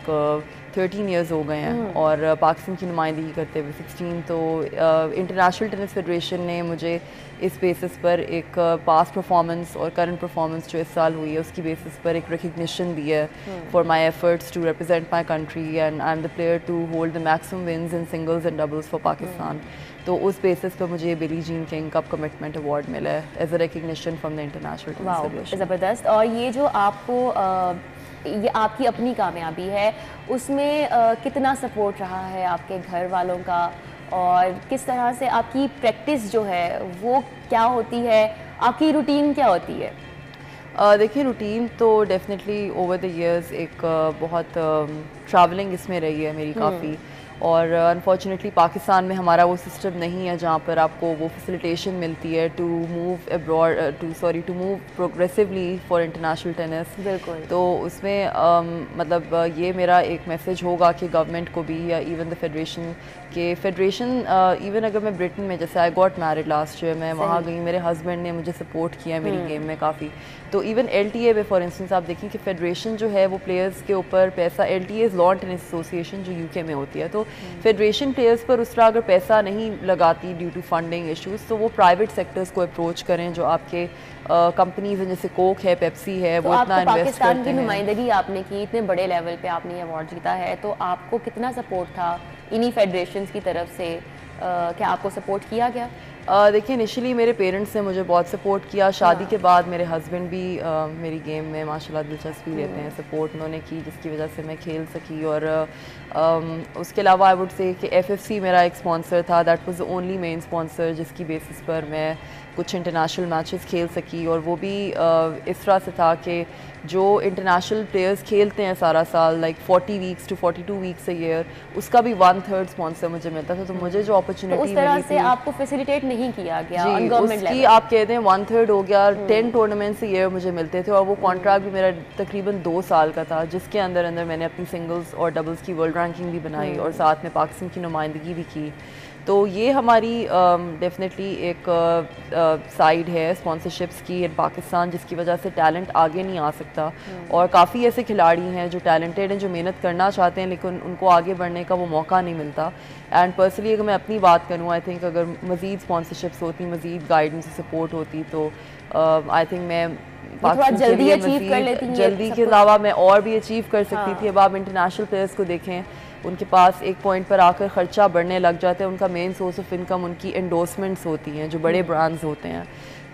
13 ईयर्स हो गए हैं, और पाकिस्तान की नुमाइंदगी करते हुए 16। तो इंटरनेशनल टेनिस फेडरेशन ने मुझे इस बेसिस पर एक पास्ट परफॉर्मेंस और करंट परफॉर्मेंस जो इस साल हुई है उसकी बेसिस पर एक रिकग्निशन दी है for my efforts to represent my country, and I am the player to hold the maximum wins in singles and doubles for Pakistan. तो उस बेसिस पर मुझे Billie Jean King cup commitment award मिला है as a recognition from the international tennis federation. ज़बरदस्त। और ये जो आपको ये आपकी अपनी कामयाबी है, उसमें कितना सपोर्ट रहा है आपके घर वालों का, और किस तरह से आपकी प्रैक्टिस जो है वो क्या होती है, आपकी रूटीन क्या होती है? देखिए, रूटीन तो डेफिनेटली ओवर द इयर्स एक बहुत ट्रैवलिंग इसमें रही है मेरी काफ़ी, और अनफॉर्चुनेटली पाकिस्तान में हमारा वो सिस्टम नहीं है जहाँ पर आपको वो फैसिलिटेशन मिलती है to move abroad to move progressively for international tennis. बिल्कुल। तो उसमें मतलब ये मेरा एक मैसेज होगा कि गवर्नमेंट को भी, या इवन द फेडरेशन इवन अगर मैं ब्रिटेन में, जैसे I got married last year, मैं वहाँ गई, मेरे हस्बैंड ने मुझे सपोर्ट किया मेरी गेम में काफ़ी। तो इवन LTA में फॉर इंस्टेंस आप देखें कि फेडरेशन जो है वो प्लेयर्स के ऊपर पैसा, LTA is lawn tennis association जो UK में होती है, तो फेडरेशन प्लेयर्स पर उस तरह अगर पैसा नहीं लगाती ड्यू टू फंडिंग इश्यूज़, तो वो प्राइवेट सेक्टर्स को अप्रोच करें जो आपके कंपनीज हैं, जैसे कोक है, पेप्सी है, तो वो इतना इन्वेस्ट करते हैं। पाकिस्तान की नुमाइंदगी आपने की, इतने बड़े लेवल पे आपने ये अवार्ड जीता है, तो आपको कितना सपोर्ट था इन्हीं फेडरेशंस की तरफ से? क्या आपको सपोर्ट किया गया? देखिए, इनिशियली मेरे पेरेंट्स ने मुझे बहुत सपोर्ट किया। शादी के बाद मेरे हस्बैंड भी मेरी गेम में माशाल्लाह दिलचस्पी लेते हैं, सपोर्ट उन्होंने की जिसकी वजह से मैं खेल सकी। और उसके अलावा आई वुड से कि FFC मेरा एक स्पॉन्सर था, that was the only main sponsor जिसकी बेसिस पर मैं कुछ इंटरनेशनल मैचेस खेल सकी। और वो भी इस तरह से था कि जो इंटरनेशनल प्लेयर्स खेलते हैं सारा साल, like 40 weeks to 42 weeks a year, उसका भी 1/3 स्पॉन्सर मुझे मिलता था। तो मुझे जो अपॉर्चुनिटी तो उस तरह से आपको फैसिलिटेट नहीं किया गया जी, उसकी आप कहते हैं 1/3 हो गया। 10 टूर्नामेंट्स ईयर मुझे मिलते थे और वो कॉन्ट्रैक्ट भी मेरा तकरीबन 2 साल का था, जिसके अंदर मैंने अपनी सिंगल्स और डबल्स की वर्ल्ड रैंकिंग भी बनाई और साथ में पाकिस्तान की नुमाइंदगी भी की। तो ये हमारी डेफिनेटली एक साइड है स्पॉन्सरशिप्स की इन पाकिस्तान, जिसकी वजह से टैलेंट आगे नहीं आ सकता। और काफ़ी ऐसे खिलाड़ी हैं जो टैलेंटेड हैं, जो मेहनत करना चाहते हैं, लेकिन उनको आगे बढ़ने का वो मौका नहीं मिलता। एंड पर्सनली अगर मैं अपनी बात करूँ, आई थिंक अगर मज़ीद स्पॉन्सरशिप्स होती, मज़ीद गाइडेंस सपोर्ट होती, तो आई थिंक मैं जल्दी अचीव कर लेती हैं। जल्दी के अलावा मैं और भी अचीव कर सकती थी। अब आप इंटरनेशनल प्लेयर्स को देखें, उनके पास एक पॉइंट पर आकर ख़र्चा बढ़ने लग जाता है, उनका मेन सोर्स ऑफ इनकम उनकी एंडोर्समेंट्स होती हैं जो बड़े ब्रांड्स होते हैं।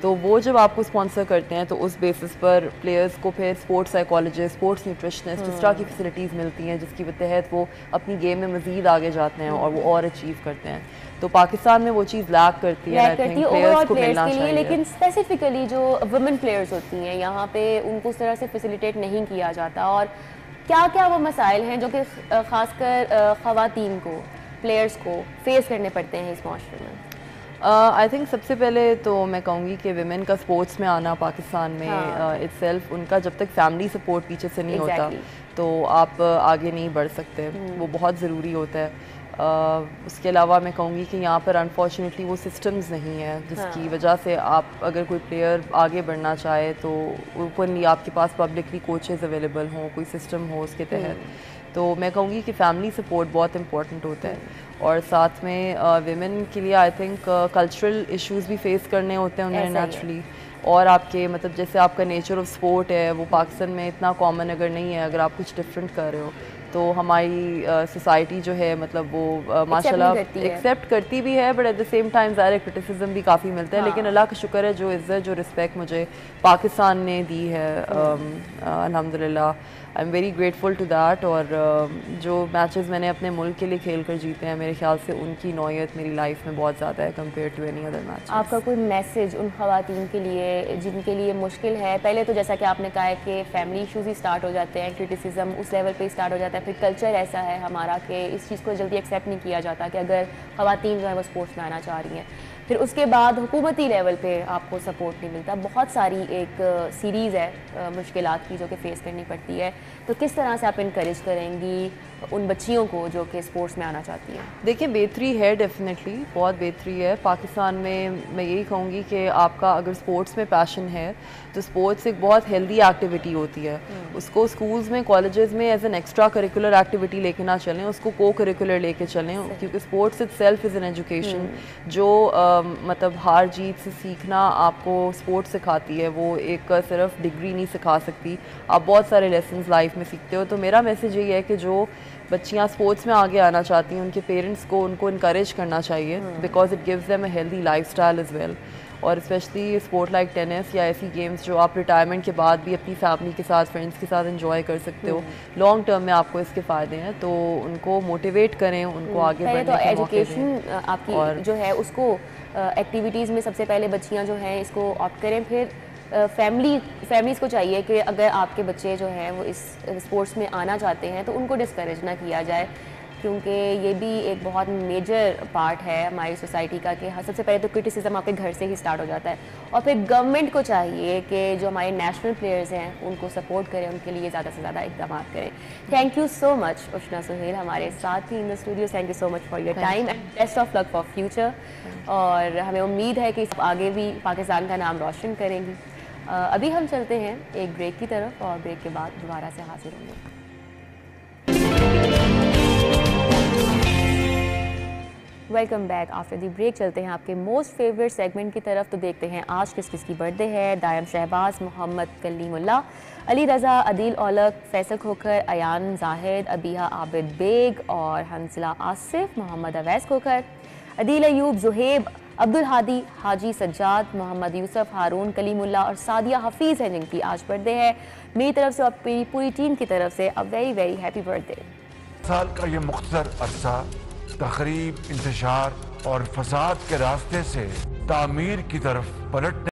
तो वो जब आपको स्पॉन्सर करते हैं तो उस बेसिस पर प्लेयर्स को फिर स्पोर्ट्स साइकोलॉजिस्ट, स्पोर्ट्स न्यूट्रिशनिस्ट, इस तरह की फैसिलिटीज़ मिलती हैं जिसकी तहत वो अपनी गेम में मज़ीद आगे जाते हैं और वो और अचीव करते हैं। तो पाकिस्तान में वो चीज़ लैक करती है, आई थिंक प्लेयर्स को मिलना चाहिए। लेकिन स्पेसिफिकली जो वुमेन प्लेयर्स होती हैं यहाँ पे उनको उस तरह से फैसिलिटेट नहीं किया जाता। और क्या क्या वो मसाइल हैं जो कि ख़ासकर ख़वातीन को, प्लेयर्स को फेस करने पड़ते हैं इस माशरे में? आई थिंक सबसे पहले तो मैं कहूँगी कि विमेन का स्पोर्ट्स में आना पाकिस्तान में इटसेल्फ, उनका जब तक फैमिली सपोर्ट पीछे से नहीं होता तो आप आगे नहीं बढ़ सकते, वो बहुत ज़रूरी होता है। उसके अलावा मैं कहूँगी कि यहाँ पर अनफॉर्चुनेटली वो सिस्टम्स नहीं है जिसकी वजह से आप अगर कोई प्लेयर आगे बढ़ना चाहे तो ओपनली आपके पास पब्लिकली कोचेज़ अवेलेबल हों, कोई सिस्टम हो उसके तहत। तो मैं कहूँगी कि फैमिली सपोर्ट बहुत इंपॉर्टेंट होता है। और साथ में विमेन के लिए आई थिंक कल्चरल इश्यूज़ भी फेस करने होते हैं उन्हें नेचुरली। और आपके मतलब जैसे आपका नेचर ऑफ स्पोर्ट है वो पाकिस्तान में इतना कॉमन अगर नहीं है, अगर आप कुछ डिफरेंट कर रहे हो तो हमारी सोसाइटी जो है मतलब वो माशाल्लाह एक्सेप्ट करती भी है, but at the same time ज़ाहिर क्रिटिसिज्म भी काफ़ी मिलता है। लेकिन अल्लाह का शुक्र है जो इज़्ज़त जो रिस्पेक्ट मुझे पाकिस्तान ने दी है, अल्हम्दुलिल्लाह, I am very grateful to that. और जो मैचेस मैंने अपने मुल्क के लिए खेल कर जीते हैं, मेरे ख्याल से उनकी नौयत मेरी लाइफ में बहुत ज़्यादा है compare to any other match. आपका कोई मैसेज उन ख़वातीन के लिए जिनके लिए मुश्किल है? पहले तो जैसा कि आपने कहा है कि फैमिली इशूज़ ही स्टार्ट हो जाते हैं, क्रिटिसिज्म उस लेवल पे स्टार्ट हो जाता है, फिर कल्चर ऐसा है हमारा कि इस चीज़ को जल्दी एक्सेप्ट नहीं किया जाता कि अगर ख़वातीन जो है वो स्पोर्ट्स में आना चाह रही हैं। फिर उसके बाद हुकूमती लेवल पे आपको सपोर्ट नहीं मिलता। बहुत सारी एक सीरीज़ है मुश्किलात की जो कि फ़ेस करनी पड़ती है। तो किस तरह से आप इनकरेज करेंगी उन बच्चियों को जो कि स्पोर्ट्स में आना चाहती हैं? देखिए बेहतरी है, डेफिनेटली बहुत बेहतरी है पाकिस्तान में। मैं यही कहूँगी कि आपका अगर स्पोर्ट्स में पैशन है तो स्पोर्ट्स एक बहुत हेल्दी एक्टिविटी होती है। उसको स्कूल्स में, कॉलेजेस में as an extra curricular activity लेके ना चलें, उसको को करिकुलर लेके चलें, क्योंकि sports itself is an education. जो मतलब हार जीत से सीखना आपको स्पोर्ट्स सिखाती है, वो एक सिर्फ डिग्री नहीं सिखा सकती, आप बहुत सारे लेसन्स लाइफ में सीखते हो। तो मेरा मैसेज यही है कि जो बच्चियाँ स्पोर्ट्स में आगे आना चाहती हैं उनके पेरेंट्स को उनको इनकरेज करना चाहिए, because it gives them a healthy lifestyle as well. और स्पेशली स्पोर्ट लाइक टेनिस या ऐसी गेम्स जो आप रिटायरमेंट के बाद भी अपनी फैमिली के साथ, फ्रेंड्स के साथ एंजॉय कर सकते हो, लॉन्ग टर्म में आपको इसके फ़ायदे हैं। तो उनको मोटिवेट करें, उनको आगे बढ़ने के मौके दें। एजुकेशन आपकी और जो है उसको एक्टिविटीज़ में सबसे पहले बच्चियाँ जो हैं इसको ऑप्ट करें। फिर फैमिलीज़ को चाहिए कि अगर आपके बच्चे जो हैं वो इस स्पोर्ट्स में आना चाहते हैं तो उनको डिस्करेज ना किया जाए, क्योंकि ये भी एक बहुत मेजर पार्ट है हमारी सोसाइटी का कि सबसे पहले तो क्रिटिसिज्म आपके घर से ही स्टार्ट हो जाता है। और फिर गवर्नमेंट को चाहिए कि जो हमारे नेशनल प्लेयर्स हैं उनको सपोर्ट करें, उनके लिए ज़्यादा से ज़्यादा इक़दाम करें। Thank you so much Ushna Suhail हमारे साथ ही in the studio. Thank you so much for your time and best of luck for future. और हमें उम्मीद है कि आगे भी पाकिस्तान का नाम रोशन करेंगी। अभी हम चलते हैं एक ब्रेक की तरफ और ब्रेक के बाद दोबारा से हाजिर होंगे। Welcome back after the break. चलते हैं आपके मोस्ट फेवरेट सेगमेंट की तरफ। तो देखते हैं आज किस किस की बर्थडे है। दायम शहबाज, मोहम्मद कलीमुल्लाह, अली रज़ा, अदील औलक, फैसल खोखर, अयान जाहिद, अबिहा आबिद बेग और हंसला आसिफ, मोहम्मद अवैस खोखर, अदील अयूब, जुहेब, अब्दुल हादी, हाजी सज्जाद, मोहम्मद यूसुफ, हारून कलीमुल्लाह और सादिया हफीज़ हैं जिनकी आज बर्थडे है। मेरी तरफ से और पूरी टीम की तरफ से a very very happy birthday. साल का ये मुख्तसर अरसा तखरीब, इंतशार और फसाद के रास्ते से तामीर की तरफ पलटने